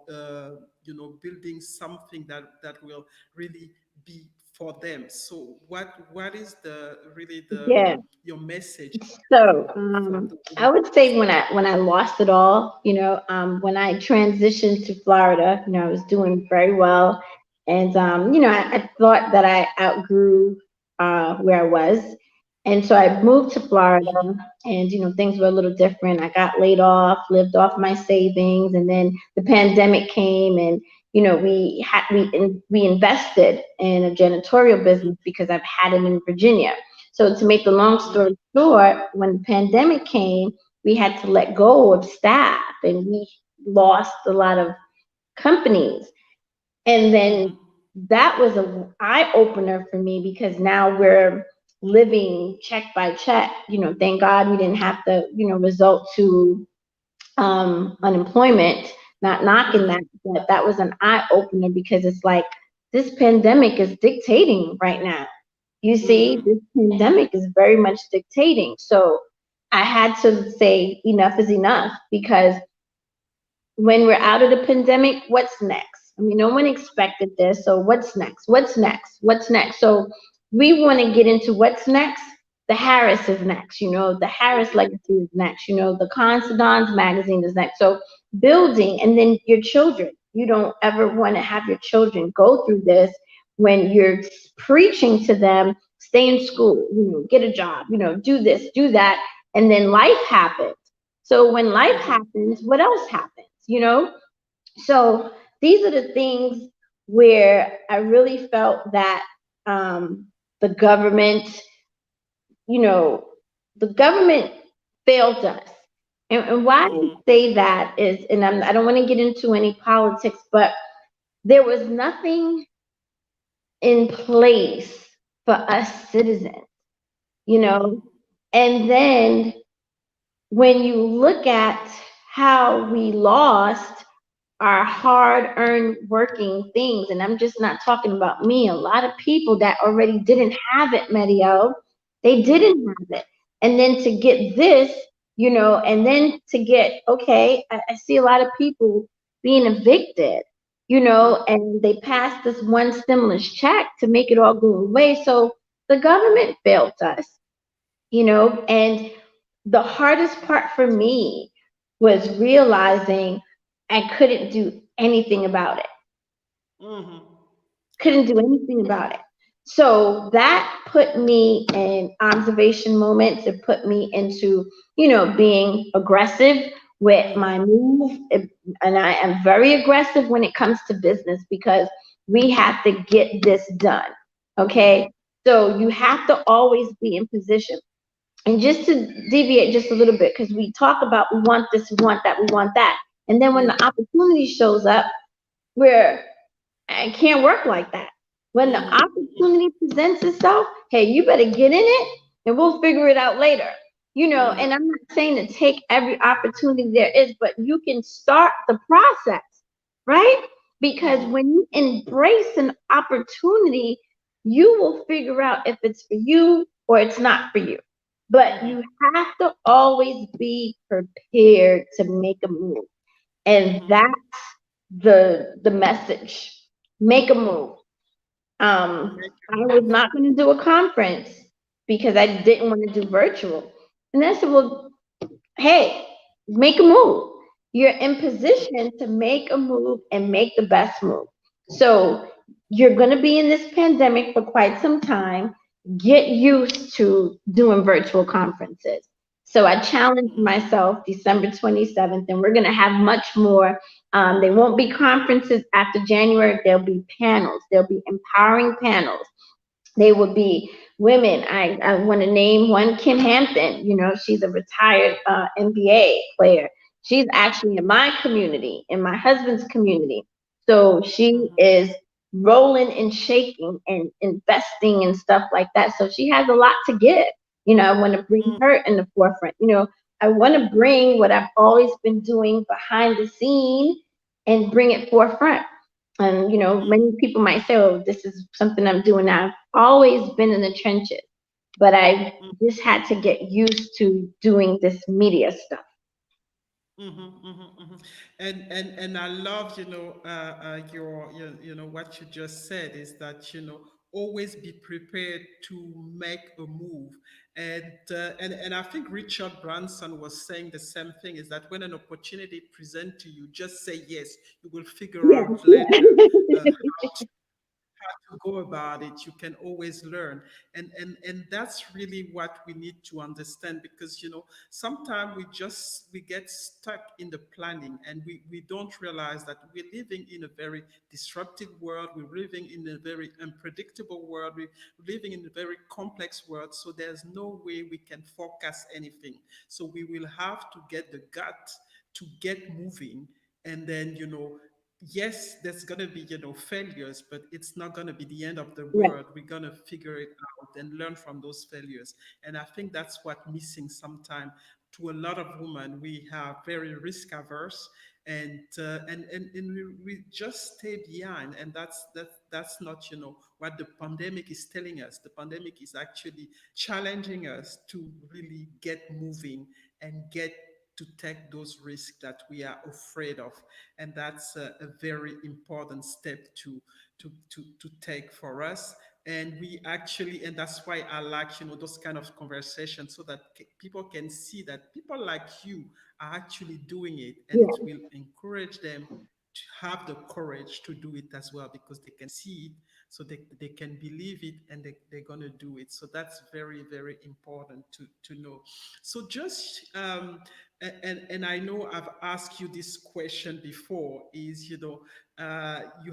building something that will really be for them. So what is the really the yeah. your message So for the I women? would say when I lost it all, when I transitioned to Florida, I was doing very well, and I thought that I outgrew where I was, and so I moved to Florida, and things were a little different. I got laid off, lived off my savings, and then the pandemic came, and we invested in a janitorial business, because I've had it in Virginia. So to make the long story short, when the pandemic came, we had to let go of staff, and we lost a lot of companies. And then that was a eye opener for me, because now we're living check by check. Thank God we didn't have to, result to unemployment. Not knocking that, but that was an eye opener, because it's like this pandemic is dictating right now. You see, this pandemic is very much dictating. So I had to say enough is enough, because when we're out of the pandemic, what's next? I mean, no one expected this. So what's next? What's next? What's next? So we want to get into what's next. The Harris is next, the Harris legacy is next, the Considons magazine is next. So building, and then your children. You don't ever want to have your children go through this when you're preaching to them, stay in school, get a job, do this, do that. And then life happens. So when life happens, what else happens? So these are the things where I really felt that um, the government, you know, the government failed us. And why I Mm-hmm. say that is, and I don't want to get into any politics, but there was nothing in place for us citizens, you know. Mm-hmm. And then when you look at how we lost our hard earned working things, and I'm just not talking about me, a lot of people that already didn't have it, Medio, they Mm-hmm. didn't have it. And then to get this, and then to get, okay, I see a lot of people being evicted, and they passed this one stimulus check to make it all go away. So the government failed us, and the hardest part for me was realizing I couldn't do anything about it. Mm-hmm. Yeah. Couldn't do anything about it. So that put me in observation moments. It put me into, being aggressive with my Mm-hmm. move. And I am very aggressive when it comes to business because we have to get this done. Okay. Mm-hmm. So you have to always be in position. And just to deviate just a little bit, because we talk about we want this, we want that, we want that. And then when the opportunity shows up, where it can't work like that. When the Mm-hmm. opportunity presents itself, hey, you better get in it and we'll figure it out later. And Mm-hmm. I'm not saying to take every opportunity there is, but you can start the process, right? Because Mm-hmm. when you embrace an opportunity, you will figure out if it's for you or it's not for you. But Mm-hmm. you have to always be prepared to make a move. And Mm-hmm. that's the message. Make a Mm-hmm. move. Make a I was move. not going to do a conference because I didn't want to do virtual. And I said, well, hey, make a move. You're in position to make a move and make the best move. So you're going to be in this pandemic for quite some time. Get used to doing virtual conferences. So I challenged myself December 27th, and we're going to have much more. They won't be conferences after January. There'll be panels. There'll be empowering panels. They would be women. I want to name one, Kim Hampton. She's a retired NBA player. She's actually in my community, in my husband's community. So she Mm-hmm. is rolling and shaking and investing and stuff like that. So she has a lot to give. I want to bring her in the forefront. I want to bring what I've always been doing behind the scene and bring it forefront. And many people might say, "Oh, this is something I'm doing now." I've always been in the trenches, but I just had to get used to doing this media stuff. Mm-hmm, mm-hmm, mm-hmm. And I love, what you just said is that, always be prepared to make a move. And I think Richard Branson was saying the same thing, is that when an opportunity present to you, just say yes. You will figure Yeah, out later yeah. to go about it. You can always learn. And that's really what we need to understand, because sometimes we get stuck in the planning, and we don't realize that we're living in a very disruptive world. We're living in a very unpredictable world. We're living in a very complex world. So there's no way we can forecast anything. So we will have to get the gut to get moving. And then, yes, there's going to be, failures, but it's not going to be the end of the Right. world. We're going to figure it out and learn from those failures. And I think that's what missing sometimes to a lot of women. We are very risk averse, and we just stay behind. And that's not, what the pandemic is telling us. The pandemic is actually challenging us to really get moving and get to take those risks that we are afraid of. And that's a very important step to take for us. And we actually, and that's why I like, those kind of conversations, so that people can see that people like you are actually doing it, and it Yeah. will encourage them to have the courage to do it as well, because they can see it so they can believe it, and they're going to do it. So that's very, very important to know. So just and I know I've asked you this question before, is, you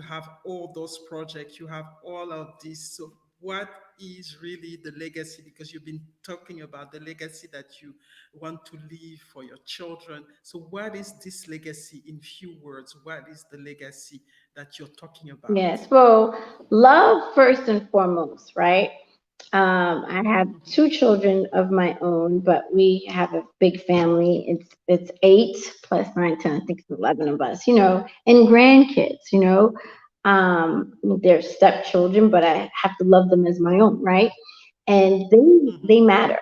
have all those projects, you have all of this. So what is really the legacy? Because you've been talking about the legacy that you want to leave for your children. So what is this legacy in few words? What is the legacy that you're talking about? Yes. Well, love first and foremost, right? I have two children of my own, but we have a big family. It's eight plus nine, 10, I think it's 11 of us, and grandkids, they're stepchildren, but I have to love them as my own, right? And they matter.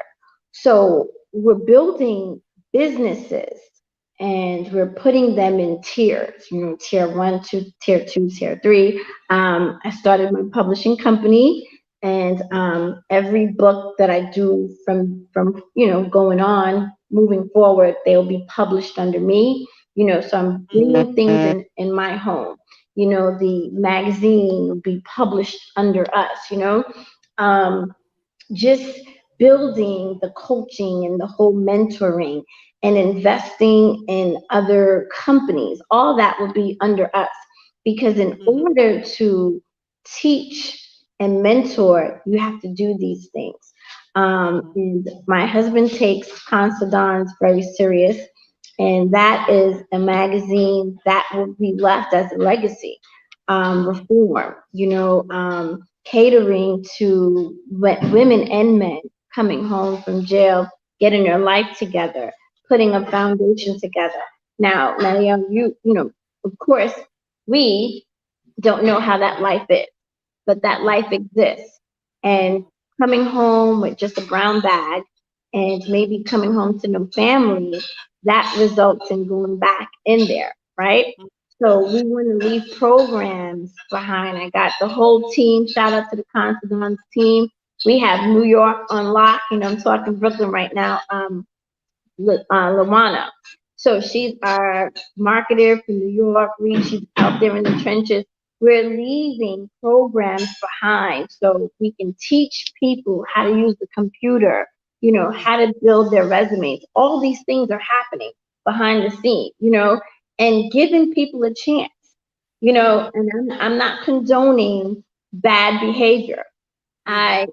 So we're building businesses and we're putting them in tiers, tier one, tier two, tier three. I started my publishing company, and every book that I do from going on, moving forward, they'll be published under me. So I'm bringing things in my home. The magazine will be published under us. Um, just building the coaching and the whole mentoring and investing in other companies, all that will be under us. Because in order to teach and mentor, you have to do these things. And my husband takes Considons very serious, and that is a magazine that will be left as a legacy. Reform, catering to women and men coming home from jail, getting their life together, putting a foundation together. Now, Marielle, of course, we don't know how that life is, but that life exists. And coming home with just a brown bag and maybe coming home to no family, that results in going back in there, right? So we want to leave programs behind. I got the whole team. Shout out to the Confidants team. We have New York on lock. I'm talking Brooklyn right now. Lawana. So she's our marketer from New York. She's out there in the trenches. We're leaving programs behind so we can teach people how to use the computer, how to build their resumes. All these things are happening behind the scenes, and giving people a chance, and I'm not condoning bad behavior. I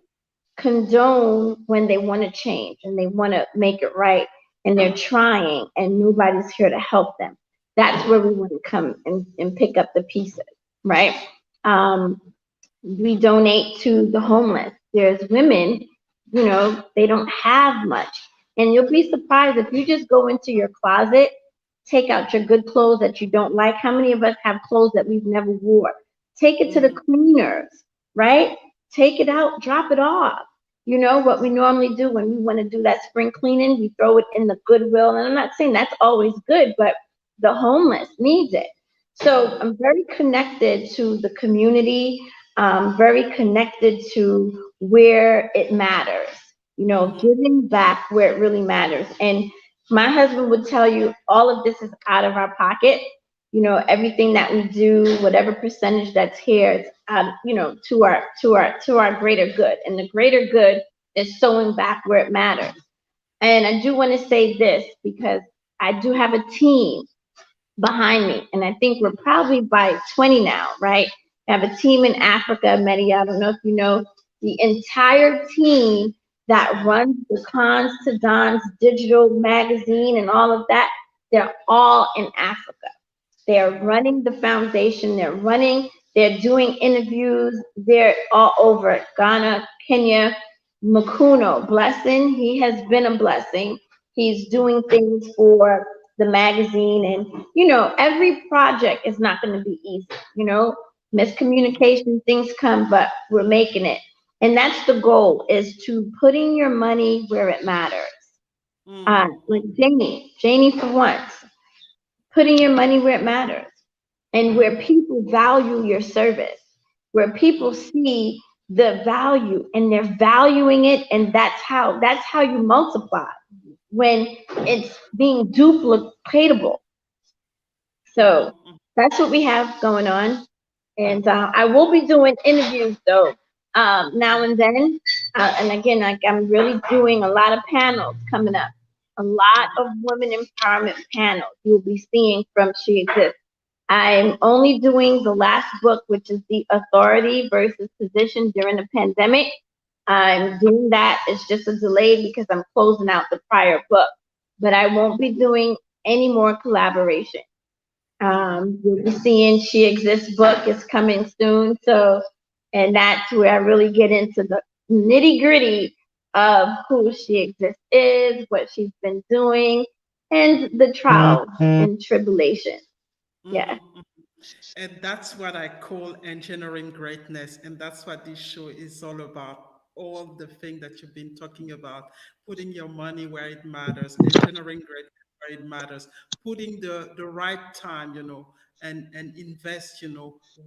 condone when they want to change and they want to make it right and they're trying and nobody's here to help them. That's where we want to come and pick up the pieces, right? We donate to the homeless. There's women, they don't have much. And you'll be surprised if you just go into your closet, take out your good clothes that you don't like. How many of us have clothes that we've never wore? Take it to the cleaners, right? Take it out, drop it off. What we normally do when we want to do that spring cleaning, we throw it in the Goodwill. And I'm not saying that's always good, but the homeless needs it. So I'm very connected to the community, very connected to where it matters, giving back where it really matters. And my husband would tell you all of this is out of our pocket. Everything that we do, whatever percentage that's here, it's to our greater good. And the greater good is sewing back where it matters. And I do want to say this because I do have a team behind me, and I think we're probably by 20 now, right? I have a team in Africa, Medi. I don't know if you know the entire team that runs the Cons to Don's digital magazine and all of that. They're all in Africa. They're running the foundation. They're doing interviews. They're all over Ghana, Kenya, Makuno, blessing. He has been a blessing. He's doing things for the magazine. And, every project is not going to be easy. Miscommunication, things come, but we're making it. And that's the goal, is to putting your money where it matters. Like Janie for once. Putting your money where it matters and where people value your service, where people see the value and they're valuing it, and that's how you multiply when it's being duplicatable. So that's what we have going on. And I will be doing interviews though, now and then. And again, I'm really doing a lot of panels coming up. A lot of women empowerment panels you'll be seeing from She Exists. I'm only doing the last book, which is the authority versus position during the pandemic. I'm doing that. It's just a delay because I'm closing out the prior book, but I won't be doing any more collaboration. You'll be seeing She Exists book is coming soon. So, and that's where I really get into the nitty gritty of who She Exists is, what she's been doing, and the trials and tribulations. Yeah. And that's what I call engineering greatness. And that's what this show is all about. All the things that you've been talking about, putting your money where it matters, engineering greatness where it matters, putting the right time, and invest,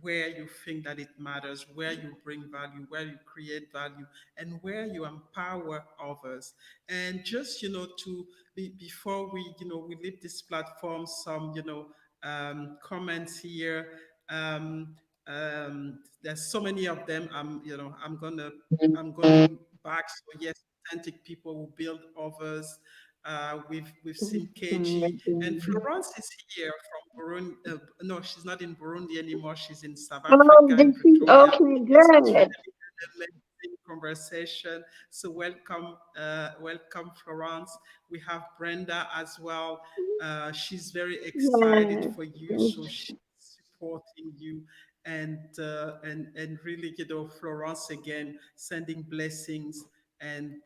where you think that it matters, where you bring value, where you create value, and where you empower others. And just, before we leave this platform, some, comments here. Um, there's so many of them. I'm going back. So yes, authentic people who build others. We've seen KG and Florence is here from Burundi. No, she's not in Burundi anymore. She's in South Oh, Africa in did she? Pretoria. Okay, Yes, it's good. really an amazing conversation. So welcome, Florence. We have Brenda as well. She's very excited Yes. for you, so she's supporting you, and really, Florence again sending blessings. And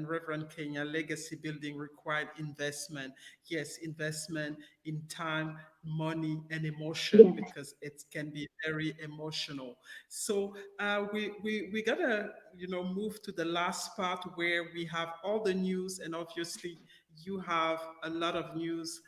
Reverend Kenya, legacy building required investment. Yes, investment in time, money, and emotion, Yes. because it can be very emotional. So we gotta move to the last part where we have all the news, and obviously you have a lot of news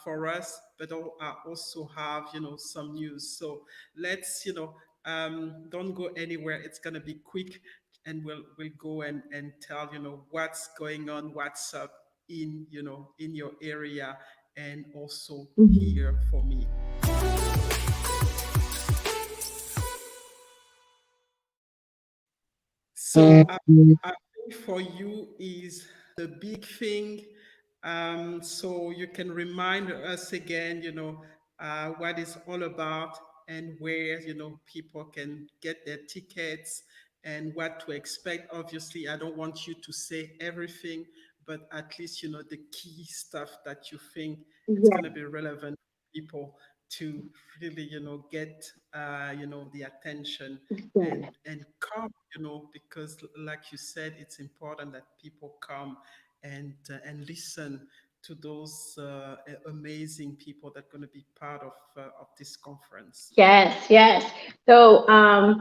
for us, but I also have some news. So let's don't go anywhere. It's gonna be quick, and we'll go and tell what's going on, what's up in your area, and also Mhm. here for me. So I think for you is the big thing. So you can remind us again, what it's all about, and where, people can get their tickets and what to expect. Obviously, I don't want you to say everything, but at least, the key stuff that you think it's going to Yes. be relevant for people to really, get, the attention Yes. and come, because like you said, it's important that people come and listen to those amazing people that are going to be part of this conference. Yes, yes. So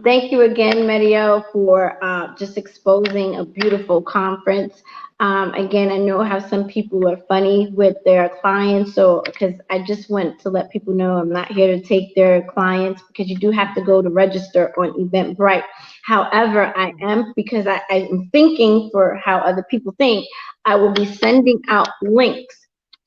thank you again, Mario, for just exposing a beautiful conference. Again, I know how some people are funny with their clients, so because I just want to let people know I'm not here to take their clients, because you do have to go to register on Eventbrite. However, I am, because I'm thinking for how other people think, I will be sending out links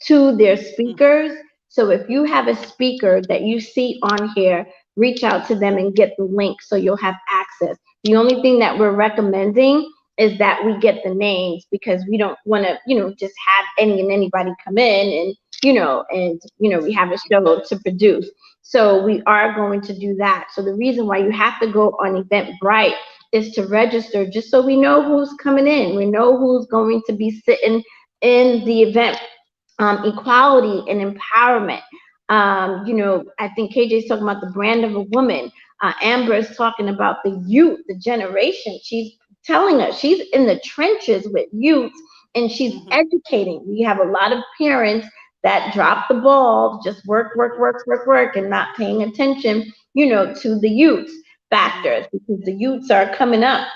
to their speakers. So if you have a speaker that you see on here, reach out to them and get the link so you'll have access. The only thing that we're recommending is that we get the names, because we don't want to, just have any and anybody come in and, we have a show to produce. So we are going to do that. So the reason why you have to go on Eventbrite is to register, just so we know who's coming in. We know who's going to be sitting in the event. Equality and empowerment. I think KJ's talking about the brand of a woman. Amber is talking about the youth, the generation. She's telling us she's in the trenches with youth, and she's educating. We have a lot of parents that drop the ball, just work, work, work, work, work, and not paying attention, to the youth factors, because the youths are coming up.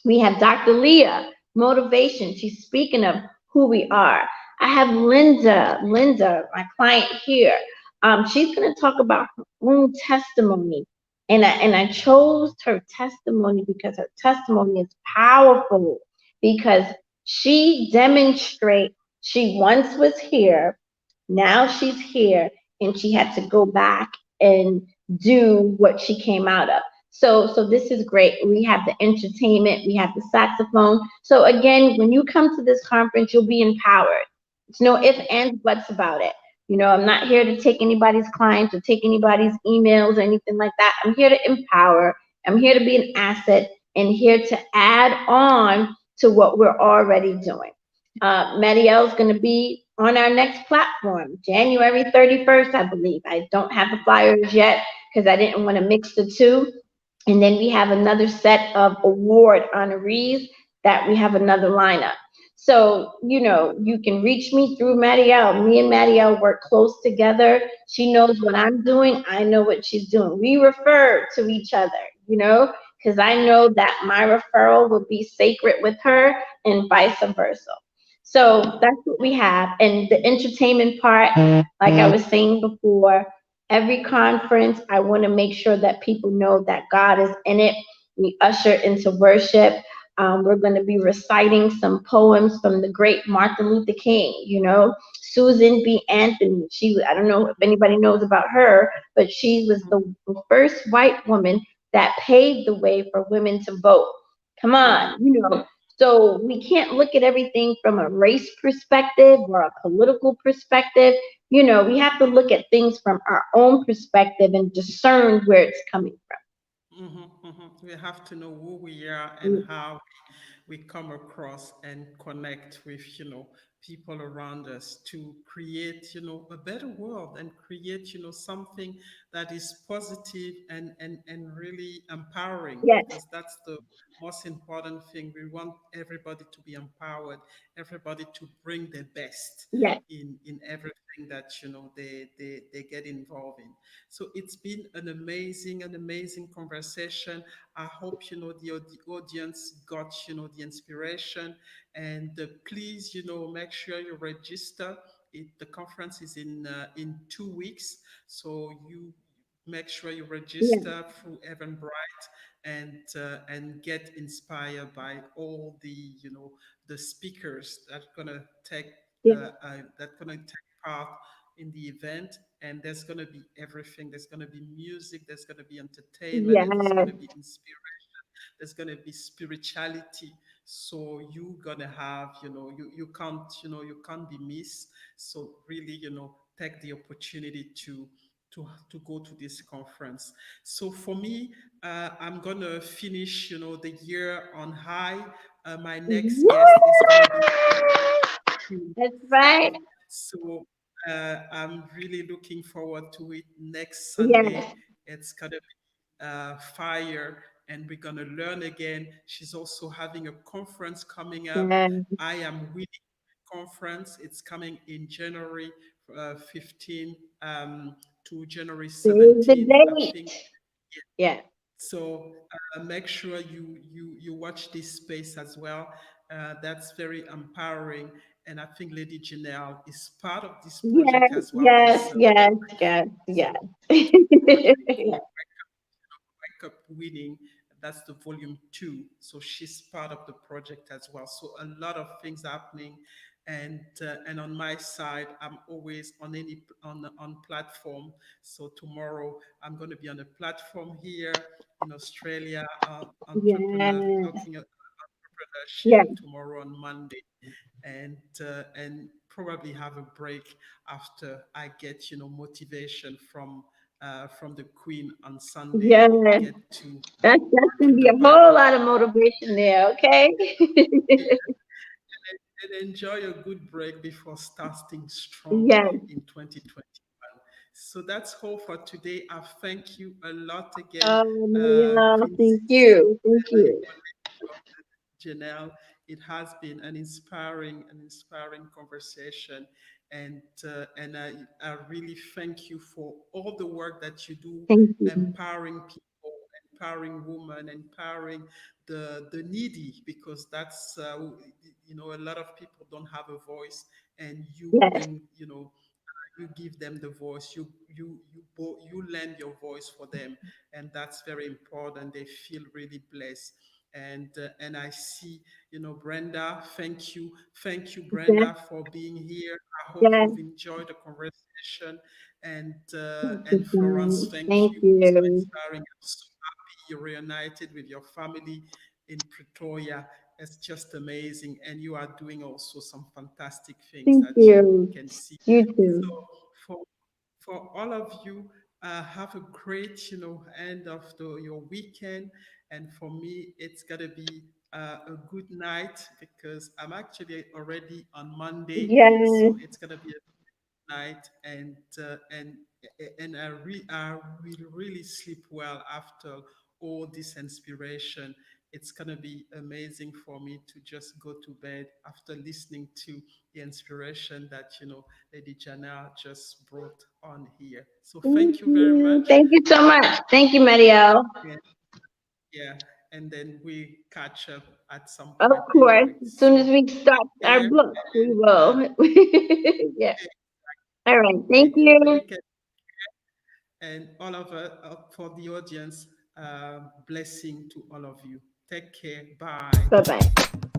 We have Dr. Leah, motivation. She's speaking of who we are. I have Linda, my client here. She's going to talk about her own testimony. And I chose her testimony because her testimony is powerful, because she demonstrates she once was here, now she's here, and she had to go back and do what she came out of. So this is great. We have the entertainment, we have the saxophone. So again, when you come to this conference, you'll be empowered. It's no ifs, ands, buts about it. I'm not here to take anybody's clients or take anybody's emails or anything like that. I'm here to empower. I'm here to be an asset and here to add on to what we're already doing. Marielle's going to be on our next platform, January 31st, I believe. I don't have the flyers yet because I didn't want to mix the two. And then we have another set of award honorees that we have another lineup. So, you can reach me through Marielle. Me and Marielle work close together. She knows what I'm doing. I know what she's doing. We refer to each other, because I know that my referral will be sacred with her and vice versa. So that's what we have. And the entertainment part, like I was saying before, every conference, I want to make sure that people know that God is in it. We usher into worship. We're going to be reciting some poems from the great Martin Luther King, Susan B. Anthony. I don't know if anybody knows about her, but she was the first white woman that paved the way for women to vote. Come on, So we can't look at everything from a race perspective or a political perspective. We have to look at things from our own perspective and discern where it's coming We have to know who we are and from. how we come across and connect with, people around us to create, a better world and create, something that is positive and really empowering, Yes, because that's the most important thing. We want everybody to be empowered, everybody to bring their best yes, in everything that they get involved in. So it's been an amazing conversation. I hope the audience got the inspiration, and please make sure you register. The conference is in 2 weeks, so you make sure you yes, register through Eventbrite and get inspired by all the speakers that gonna take yes, part in the event. And there's gonna be everything. There's gonna be music. There's gonna be entertainment. And there's yes, gonna be inspiration. There's gonna be spirituality. So you gonna have you can't be missed. So really take the opportunity to go to this conference. So for me, I'm gonna finish the year on high. My next guest is gonna be Queen. that's right. So I'm really looking forward to it next Yes, Sunday. It's gonna be fire, and we're gonna learn again. She's also having a conference coming up. yes. I am winning conference. It's coming in January 15 to January Save the 17th, I think. date. Yes, So make sure you watch this space as well. That's very empowering, and I think Lady Janelle is part of this yes, project as well. yes, yes, yes, There's yes. a project called Yes, Wake Up Winning. That's the volume 2. So she's part of the project as well. So a lot of things happening, and on my side, I'm always on platform. So tomorrow I'm going to be on a platform here in Australia, entrepreneur yes, talking about entrepreneurship yes, tomorrow on Monday, and probably have a break after I get motivation from the Queen on Sunday. yes. Get to That's work gonna in be the a whole lot of background motivation there, okay? and enjoy a good break before starting strong Yes. in 2021. So that's all for today. I thank you a lot again, Marielle, Queen thank you. Thank you. Janelle. It has been an inspiring conversation, and I really thank you for all the work that you do, Thank you. empowering people, empowering women, empowering the needy, because that's a lot of people don't have a voice, and you Yes. bring you give them the voice, you lend your voice for them, and that's very important. They feel really blessed. and I see, Brenda. Thank you, Yes, Brenda, for being here. I hope yes. you've enjoyed the conversation, and Thank and you, Florence, Jen. thank Thank you. So you. inspiring. I'm so happy you're reunited with your family in Pretoria. It's just amazing, and you are doing also some fantastic things Thank that we you. can see. You So too. for all of you, have a great, end of your weekend. And for me, it's gonna be a good night because I'm actually already on Monday, Yes. so it's gonna be a good night, and I will really sleep well after all this inspiration. It's gonna be amazing for me to just go to bed after listening to the inspiration that Lady Janelle just brought on here. So Thank thank you very you. much. Thank you so much. Thank you, Mario. Yeah, yeah. And then we catch up at some Of point course. anyway. As soon as So we start our yeah, book, we uh, will. Yeah. All right. Thank okay. So you. you can, and all of for the audience, blessing to all of you. Take care. Bye. Bye bye.